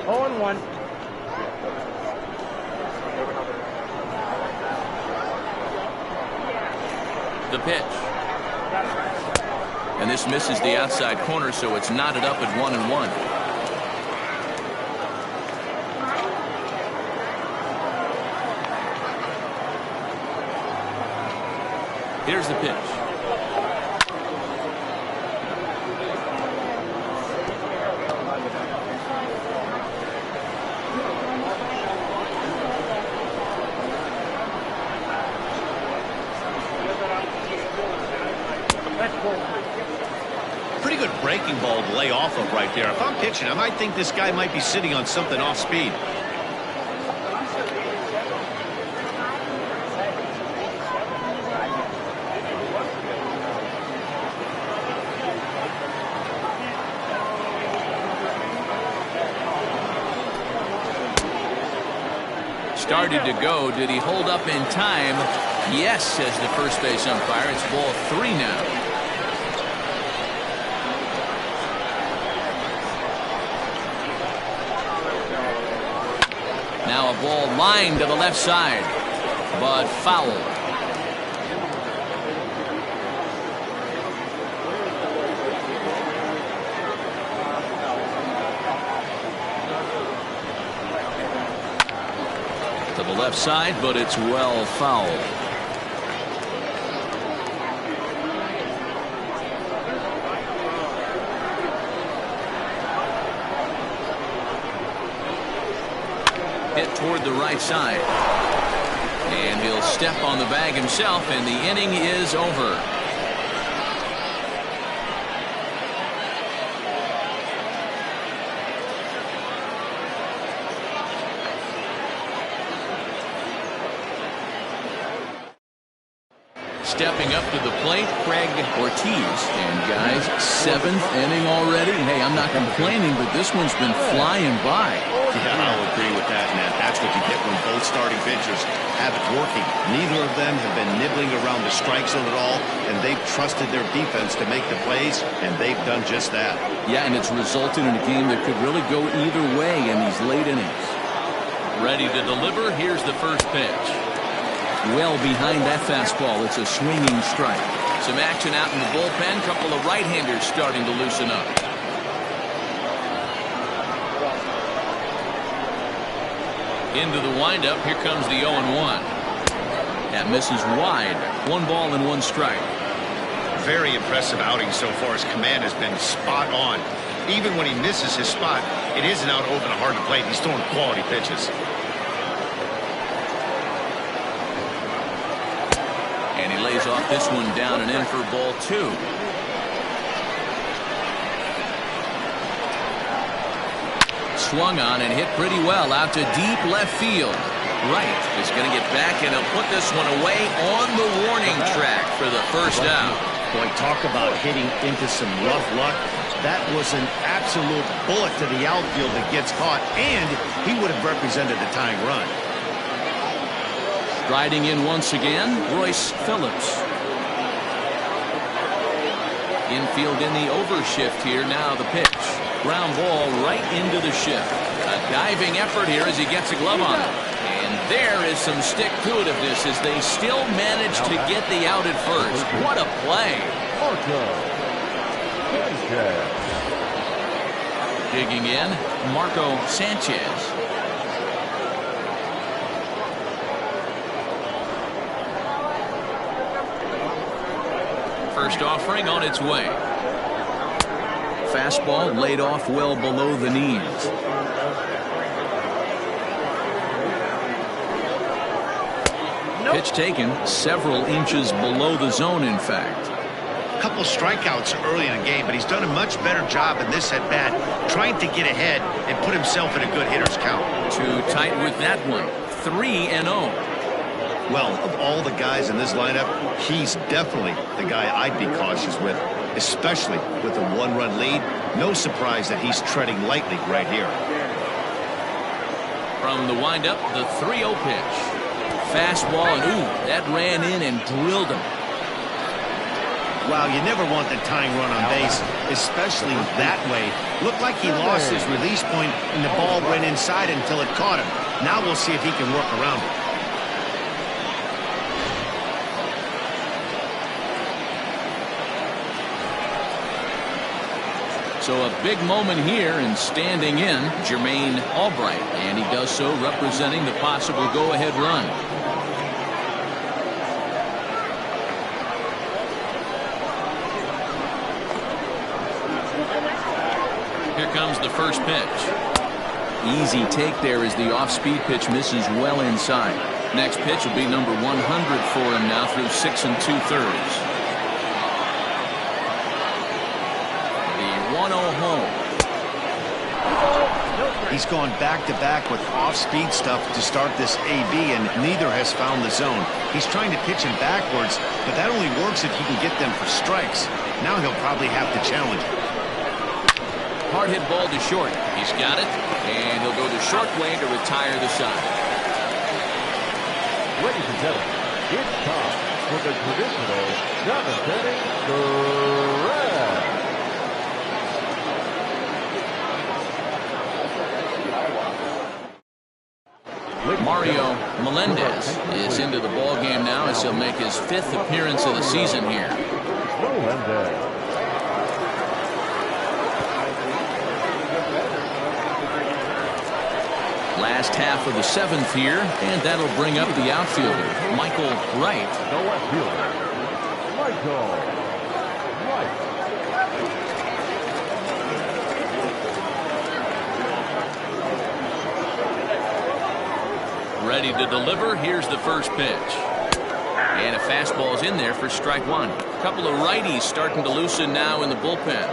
0-1. The pitch. And this misses the outside corner, so it's knotted up at 1-1. Here's the pitch. Pretty good breaking ball to lay off of right there. If I'm pitching, I might think this guy might be sitting on something off speed. Started to go. Did he hold up in time? Yes, says the first base umpire. It's ball 3 now. Ball lined to the left side, but foul. To the left side, but it's well fouled. Hit toward the right side. And he'll step on the bag himself, and the inning is over. Stepping up to the plate, Craig Ortiz. And guys, 7th inning already. Hey, I'm not complaining, but this one's been flying by. Yeah, I'll agree with that, Matt. That's what you get when both starting pitchers have it working. Neither of them have been nibbling around the strike zone at all, and they've trusted their defense to make the plays, and they've done just that. Yeah, and it's resulted in a game that could really go either way in these late innings. Ready to deliver. Here's the first pitch. Well behind that fastball. It's a swinging strike. Some action out in the bullpen. Couple of right-handers starting to loosen up. Into the windup. Here comes the 0-1. That misses wide. 1 ball and 1 strike. Very impressive outing so far. His command has been spot on. Even when he misses his spot, it isn't out over the hard plate. He's throwing quality pitches. And he lays off this one down and in for ball 2. Swung on and hit pretty well out to deep left field. Wright is going to get back, and he'll put this one away on the warning track for the first out. Boy, talk about hitting into some rough luck. That was an absolute bullet to the outfield that gets caught, and he would have represented the tying run. Riding in once again, Royce Phillips. Infield in the overshift here. Now the pitch. Ground ball right into the shift. A diving effort here as he gets a glove on it. And there is some stick-to-itiveness as they still manage to get the out at first. What a play. Digging in, Marco Sanchez. First offering on its way. Fastball laid off well below the knees. Pitch taken several inches below the zone, in fact. A couple strikeouts early in the game, but he's done a much better job in this at-bat, trying to get ahead and put himself in a good hitter's count. Too tight with that one. 3-0. Well, of all the guys in this lineup, he's definitely the guy I'd be cautious with, especially with a 1-run lead. No surprise that he's treading lightly right here. From the windup, the 3-0 pitch. Fastball, and ooh, that ran in and drilled him. Wow, you never want the tying run on base, especially that way. Looked like he lost his release point, and the ball went inside until it caught him. Now we'll see if he can work around it. So a big moment here, and standing in, Jermaine Albright, and he does so representing the possible go-ahead run. Here comes the first pitch. Easy take there as the off-speed pitch misses well inside. Next pitch will be number 100 for him now through 6 2/3. 1-0 home. He's gone back-to-back with off-speed stuff to start this AB, and neither has found the zone. He's trying to pitch him backwards, but that only works if he can get them for strikes. Now he'll probably have to challenge. Hard hit ball to short. He's got it, and he'll go the short way to retire the side. Ladies and gentlemen, it's time for the traditional 7th inning stretch. Mario Melendez is into the ball game now as he'll make his 5th appearance of the season here. Melendez. Last half of the 7th here, and that'll bring up the outfielder, Michael Wright. The left fielder, Michael Wright. Ready to deliver. Here's the first pitch. And a fastball's in there for strike one. A couple of righties starting to loosen now in the bullpen.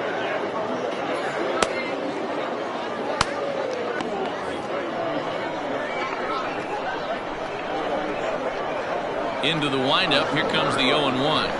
Into the windup. Here comes the 0-1.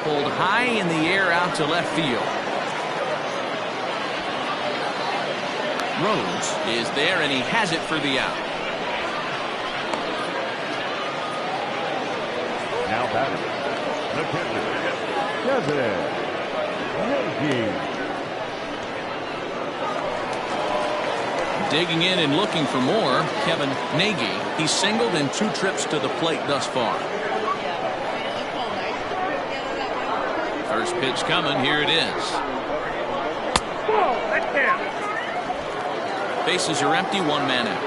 Pulled high in the air out to left field. Rose is there, and he has it for the out. Now batting, the pitcher, Kevin Nagy. Digging in and looking for more, Kevin Nagy. He's singled in 2 trips to the plate thus far. First pitch coming. Here it is. Bases are empty. 1 man out.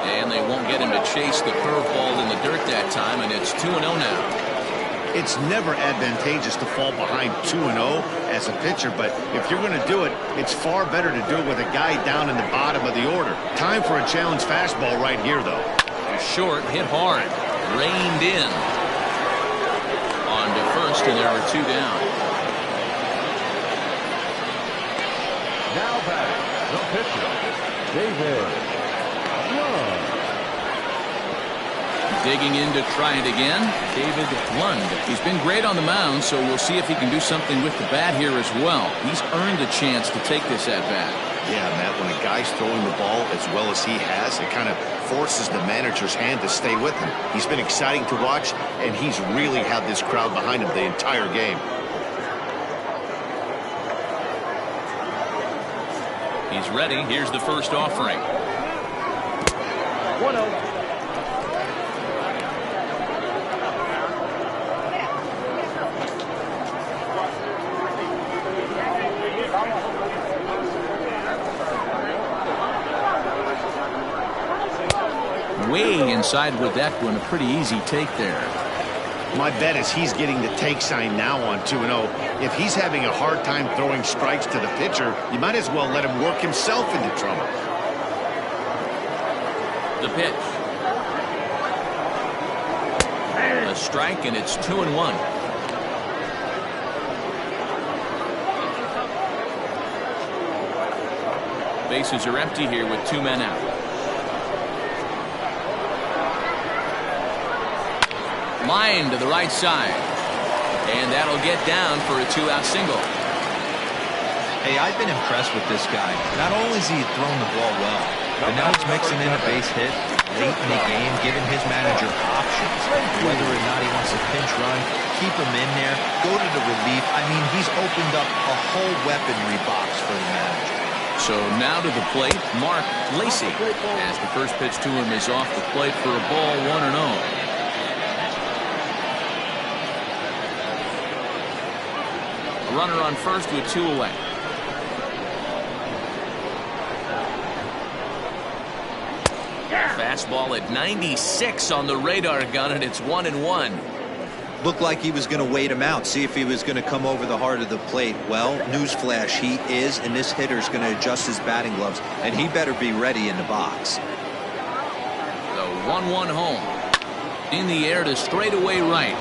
And they won't get him to chase the curveball in the dirt that time, and it's 2-0 now. It's never advantageous to fall behind 2-0 as a pitcher, but if you're going to do it, it's far better to do it with a guy down in the bottom of the order. Time for a challenge fastball right here, though. Short, hit hard, reined in. On to first, and there are 2 down. Now batting, the pitcher, David Lund. Digging in to try it again, David Lund. He's been great on the mound, so we'll see if he can do something with the bat here as well. He's earned a chance to take this at bat. Yeah, Matt, when a guy's throwing the ball as well as he has, it kind of forces the manager's hand to stay with him. He's been exciting to watch, and he's really had this crowd behind him the entire game. He's ready. Here's the first offering. 1-0. Way inside with that one. A pretty easy take there. My bet is he's getting the take sign now on 2-0. If he's having a hard time throwing strikes to the pitcher, you might as well let him work himself into trouble. The pitch. A strike, and it's 2-1. Bases are empty here with 2 men out. Line to the right side, and that'll get down for a 2-out single. Hey, I've been impressed with this guy. Not only has he thrown the ball well, but now he's mixing in a base hit late in the game, giving his manager options. Whether or not he wants to pinch run, keep him in there, go to the relief. I mean, he's opened up a whole weaponry box for the manager. So now to the plate, Mark Lacy, as the first pitch to him is off the plate for a ball, 1-0. Runner on first with 2 away. Fastball at 96 on the radar gun, and it's 1-1. Looked like he was going to wait him out, see if he was going to come over the heart of the plate. Well, newsflash, he is, and this hitter's going to adjust his batting gloves, and he better be ready in the box. The 1-1 home. In the air to straightaway right.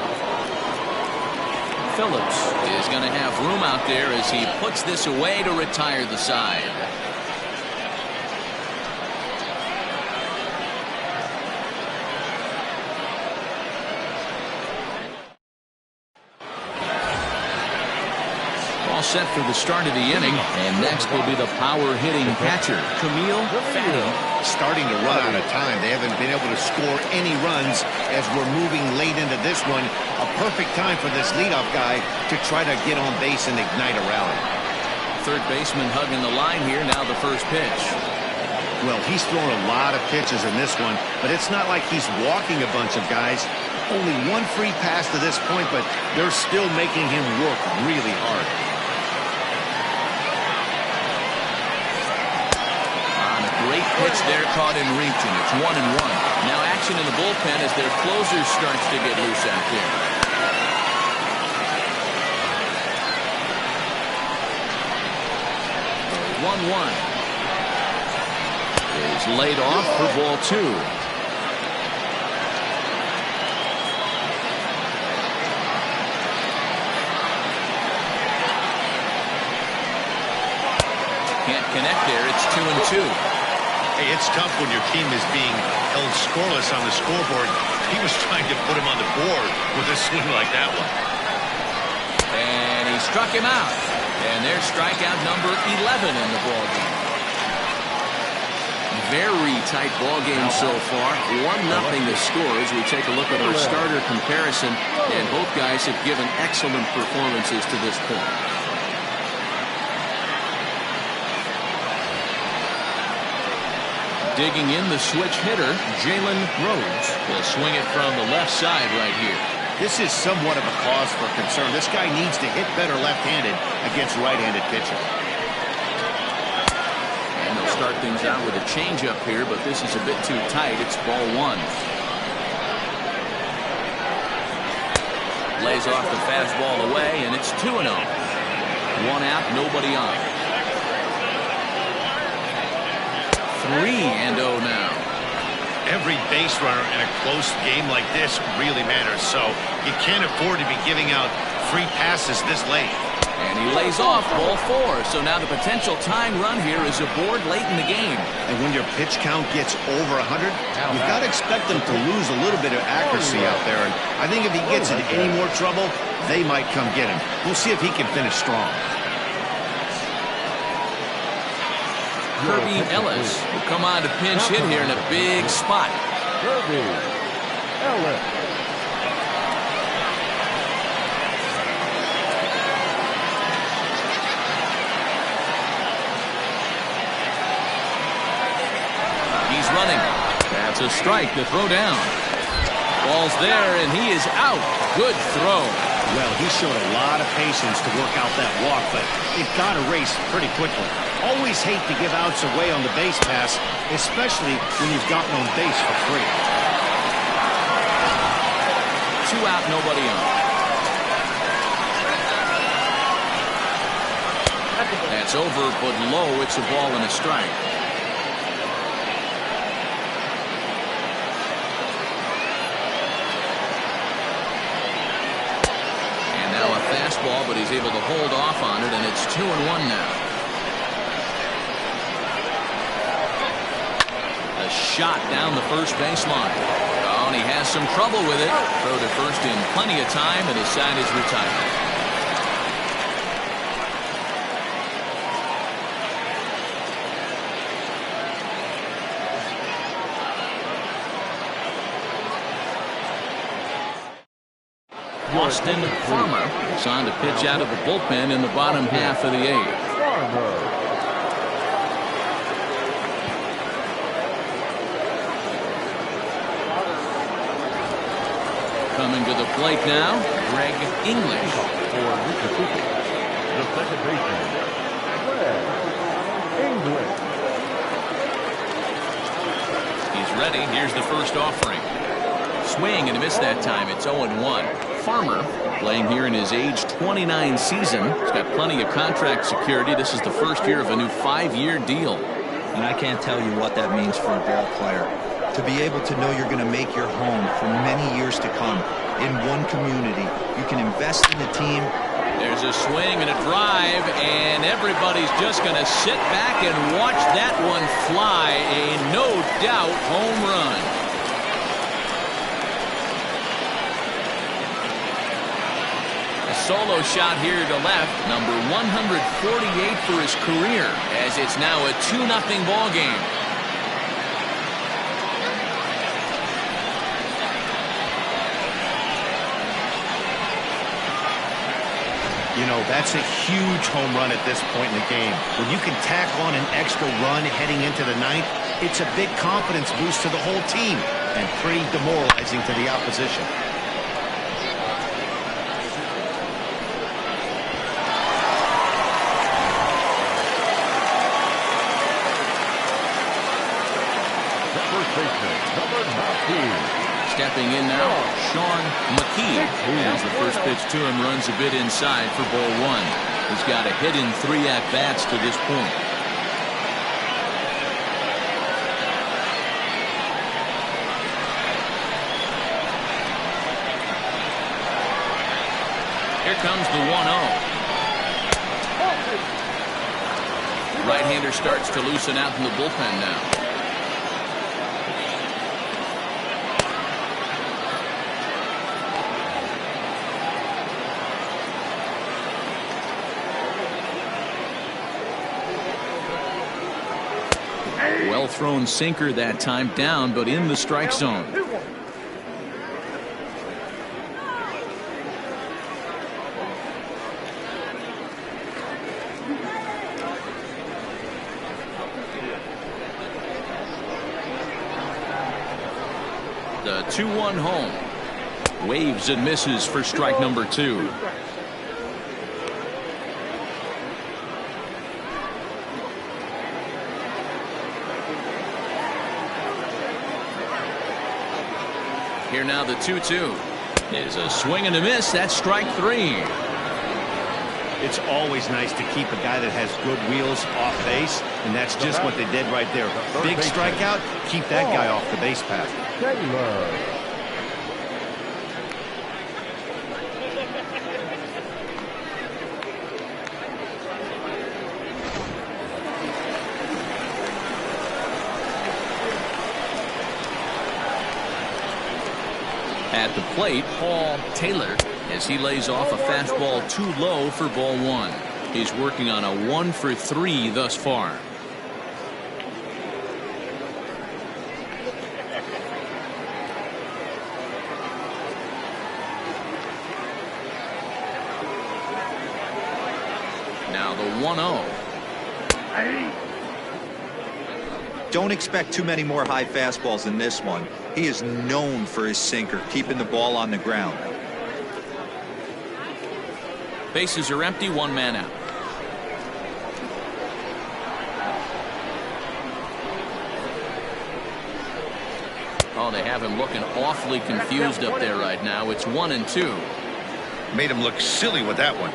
Phillips is going to have room out there as he puts this away to retire the side. set for the start of the inning. And next will be the power-hitting catcher, Camille Fatty. Starting to run out of time. They haven't been able to score any runs as we're moving late into this one. A perfect time for this leadoff guy to try to get on base and ignite a rally. Third baseman hugging the line here. Now the first pitch. Well, he's thrown a lot of pitches in this one, but it's not like he's walking a bunch of guys. Only one free pass to this point, but they're still making him work really hard. Great pitch there, caught in reach, and it's 1-1. Now action in the bullpen as their closer starts to get loose out there. 1-1. Is laid off for ball 2. Can't connect there. It's 2-2. Hey, it's tough when your team is being held scoreless on the scoreboard. He was trying to put him on the board with a swing like that one. And he struck him out. And there's strikeout number 11 in the ballgame. Very tight ballgame so far. 1-0 the score as we take a look at our starter comparison. And both guys have given excellent performances to this point. Digging in the switch hitter, Jalen Rhodes. Will swing it from the left side right here. This is somewhat of a cause for concern. This guy needs to hit better left-handed against right-handed pitching. And they'll start things out with a changeup here, but this is a bit too tight. It's ball 1. Lays off the fastball away, and it's 2-0. 1 out, nobody on. 3-0 now. Every base runner in a close game like this really matters, so you can't afford to be giving out free passes this late. And he lays off ball 4, so now the potential tying run here is aboard late in the game. And when your pitch count gets over 100, you've got to expect them to lose a little bit of accuracy out there, and I think if he gets into any more trouble, they might come get him. We'll see if he can finish strong. Kirby Ellis will come on to pinch hit here in a big spot. Kirby Ellis. He's running. That's a strike to throw down. Ball's there, and he is out. Good throw. Well, he showed a lot of patience to work out that walk, but it got erased pretty quickly. Always hate to give outs away on the base pass, especially when you've gotten on base for free. 2 out, nobody on. That's over, but low. It's a ball and a strike. And now a fastball, but he's able to hold off on it, and it's 2-1 now. Shot down the first baseline. Oh, and he has some trouble with it. Throw to first in plenty of time, and his side is retired. Austin Farmer is on to pitch out of the bullpen in the bottom half of the 8th. Coming to the plate now, Greg English. For Mississippi, the second baseman, Greg English. He's ready. Here's the first offering. Swing and a miss that time. It's 0-1. Farmer playing here in his age 29 season. He's got plenty of contract security. This is the first year of a new 5-year deal. And I can't tell you what that means for a ball player. To be able to know you're going to make your home for many years to come in one community. You can invest in the team. There's a swing and a drive, and everybody's just going to sit back and watch that one fly. A no-doubt home run. solo shot here to left. Number 148 for his career, as it's now a 2-0 ball game. You know, that's a huge home run at this point in the game. When you can tack on an extra run heading into the ninth, it's a big confidence boost to the whole team and pretty demoralizing to the opposition. Stepping in now, Sean McKee, as the first pitch to him runs a bit inside for ball one. He's got a hit in 3 at-bats to this point. Here comes the 1-0. Right-hander starts to loosen out in the bullpen now. Well thrown sinker that time, down but in the strike zone. The 2-1 home. Waves and misses for strike number 2. Here now the 2-2 is a swing and a miss. That's strike 3. It's always nice to keep a guy that has good wheels off base, and that's just what they did right there. Big strikeout, keep that guy off the base path. At the plate, Paul Taylor, as he lays off a fastball too low for ball 1. He's working on a 1 for 3 thus far. Now the 1-0. Don't expect too many more high fastballs in this one. He is known for his sinker, keeping the ball on the ground. Bases are empty, 1 man out. Oh, they have him looking awfully confused up there right now. It's 1-2. Made him look silly with that one.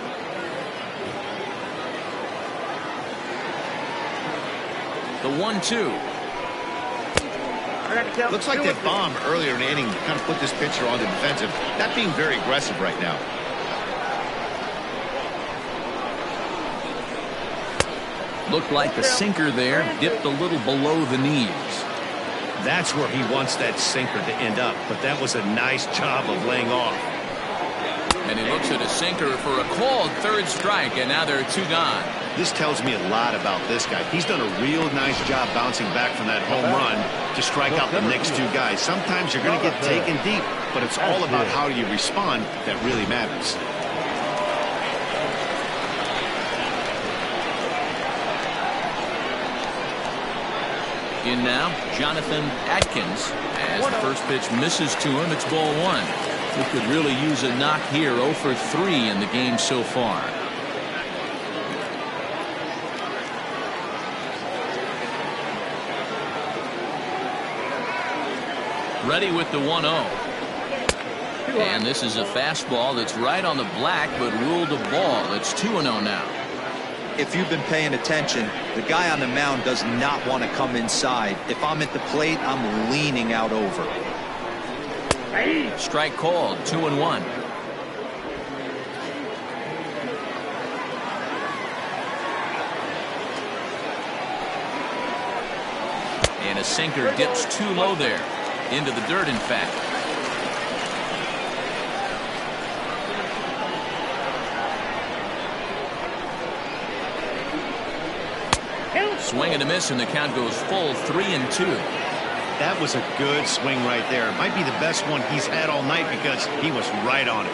The 1-2. Looks like that bomb earlier in the inning kind of put this pitcher on the defensive, not being very aggressive right now. Looked like the sinker there dipped a little below the knees. That's where he wants that sinker to end up, but that was a nice job of laying off. And he looks at a sinker for a called 3rd strike, and now there are 2 gone. This tells me a lot about this guy. He's done a real nice job bouncing back from that home run to strike out the next 2 guys. Sometimes you're going to get taken deep, but it's all about how you respond that really matters. In now, Jonathan Atkins, as the first pitch misses to him. It's ball 1. He could really use a knock here. 0 for 3 in the game so far. Ready with the 1-0. And this is a fastball that's right on the black, but ruled a ball. It's 2-0 now. If you've been paying attention, the guy on the mound does not want to come inside. If I'm at the plate, I'm leaning out over. Strike called, 2-1. And a sinker dips too low there. Into the dirt, in fact. Swing and a miss, and the count goes full 3-2. That was a good swing right there. It might be the best one he's had all night because he was right on it.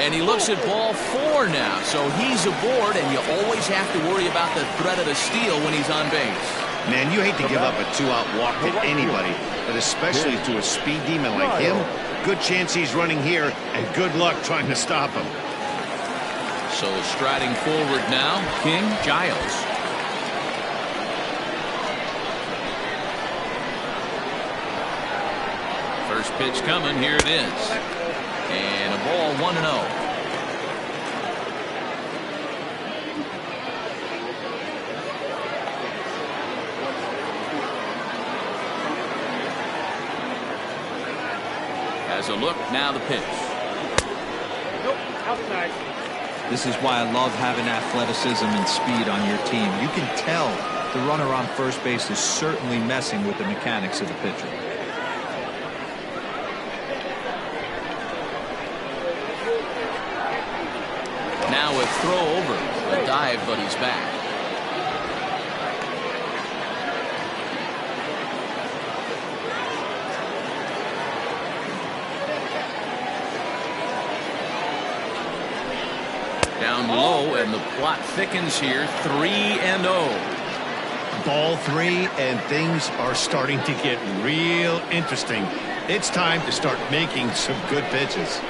And he looks at ball 4 now, so he's aboard, and you always have to worry about the threat of a steal when he's on base. Man, you hate to give up a 2-out walk to anybody, but especially to a speed demon like him. Good chance he's running here, and good luck trying to stop him. So striding forward now, King Giles. First pitch coming, here it is. And a ball 1-0. Has a look, now the pitch. Nope, outside. This is why I love having athleticism and speed on your team. You can tell the runner on first base is certainly messing with the mechanics of the pitcher. Now a throw over, a dive, but he's back. Down low, and the plot thickens here. 3-0. Ball 3, and things are starting to get real interesting. It's time to start making some good pitches.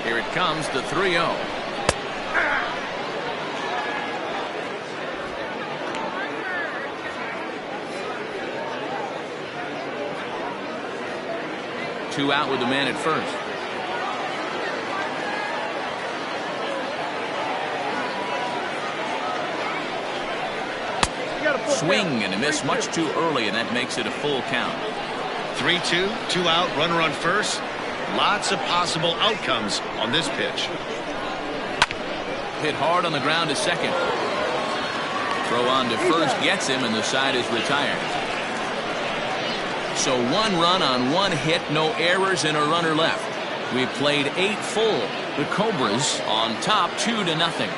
Here it comes, the 3-0. Two out with the man at first. Swing and a miss much too early, and that makes it a full count. 3-2, 2 out, runner on first. Lots of possible outcomes on this pitch. Hit hard on the ground to second. Throw on to first gets him, and the side is retired. So 1 run on 1 hit, no errors, and a runner left. We've played 8 full. The Cobras on top 2-0.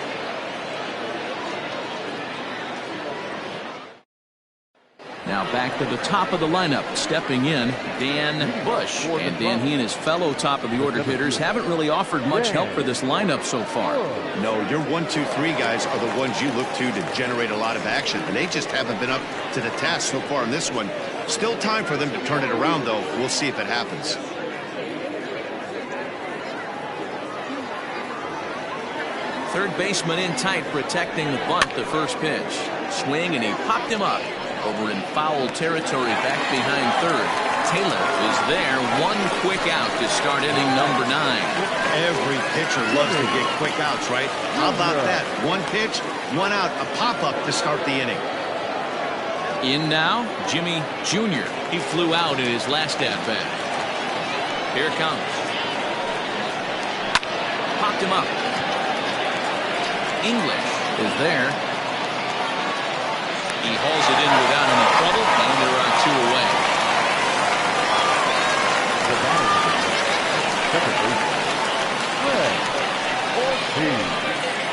Now back to the top of the lineup, stepping in, Dan Bush. And Dan, he and his fellow top of the order hitters haven't really offered much help for this lineup so far. No, your 1, 2, 3 guys are the ones you look to generate a lot of action, and they just haven't been up to the task so far in this one. Still time for them to turn it around, though. We'll see if it happens. Third baseman in tight, protecting the bunt, the first pitch. Swing, and he popped him up. Over in foul territory, back behind third. Taylor is there. 1 quick out to start inning number 9. Every pitcher loves to get quick outs, right? How about that? 1 pitch, 1 out, a pop-up to start the inning. In now, Jimmy Jr. He flew out in his last at-bat. Here it comes. Popped him up. English is there. He hauls it in without any trouble, and there are 2 away.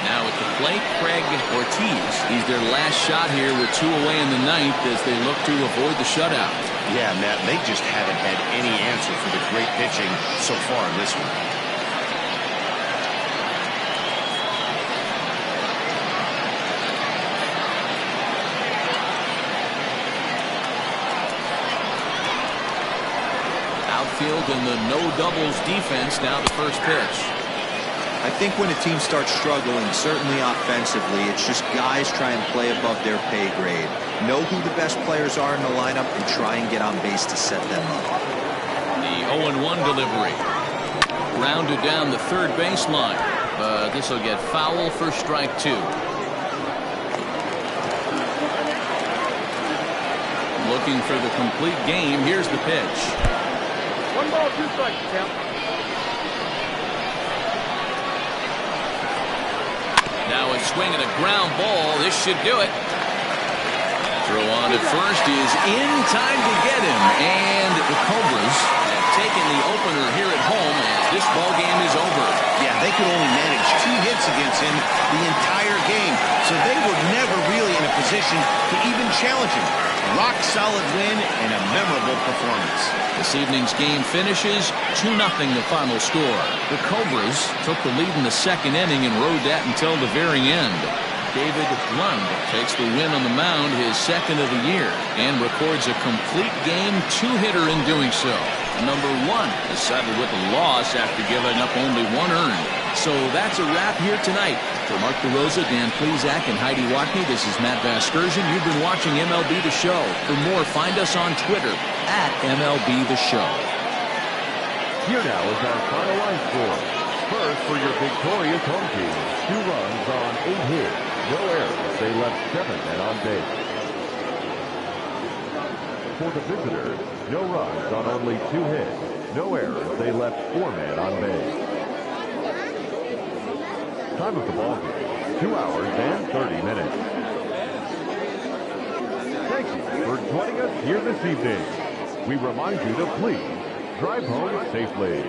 Now at the plate, Craig Ortiz. He's their last shot here with 2 away in the 9th as they look to avoid the shutout. Yeah, Matt, they just haven't had any answer for the great pitching so far in this one. Outfield in the no doubles defense. Now the first pitch. I think when a team starts struggling, certainly offensively, it's just guys try and play above their pay grade. Know who the best players are in the lineup and try and get on base to set them up. The 0-1 delivery. Grounded down the third baseline. But this will get foul for strike 2. Looking for the complete game. Here's the pitch. 1 ball, 2 strikes, count. Now a swing and a ground ball. This should do it. Throw on at first is in time to get him. And the Cobras taking the opener here at home as this ball game is over. Yeah, they could only manage 2 hits against him the entire game, so they were never really in a position to even challenge him. Rock solid win and a memorable performance. This evening's game finishes 2-0 the final score. The Cobras took the lead in the second inning and rode that until the very end. David Lund takes the win on the mound, his second of the year, and records a complete game 2-hitter in doing so. Number 1 is settled with a loss after giving up only 1 earned. So that's a wrap here tonight. For Mark DeRosa, Dan Plezak, and Heidi Watney, this is Matt Vasgersian. You've been watching MLB The Show. For more, find us on Twitter at MLB The Show. Here now is our final line score. First, for your victorious home team, 2 runs on 8 hits, no errors. They left 7 men on base. For the visitors, no runs on only 2 hits, no errors. They left 4 men on base. Time of the ball game, 2 hours and 30 minutes. Thank you for joining us here this evening. We remind you to please drive home safely.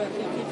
if he keeps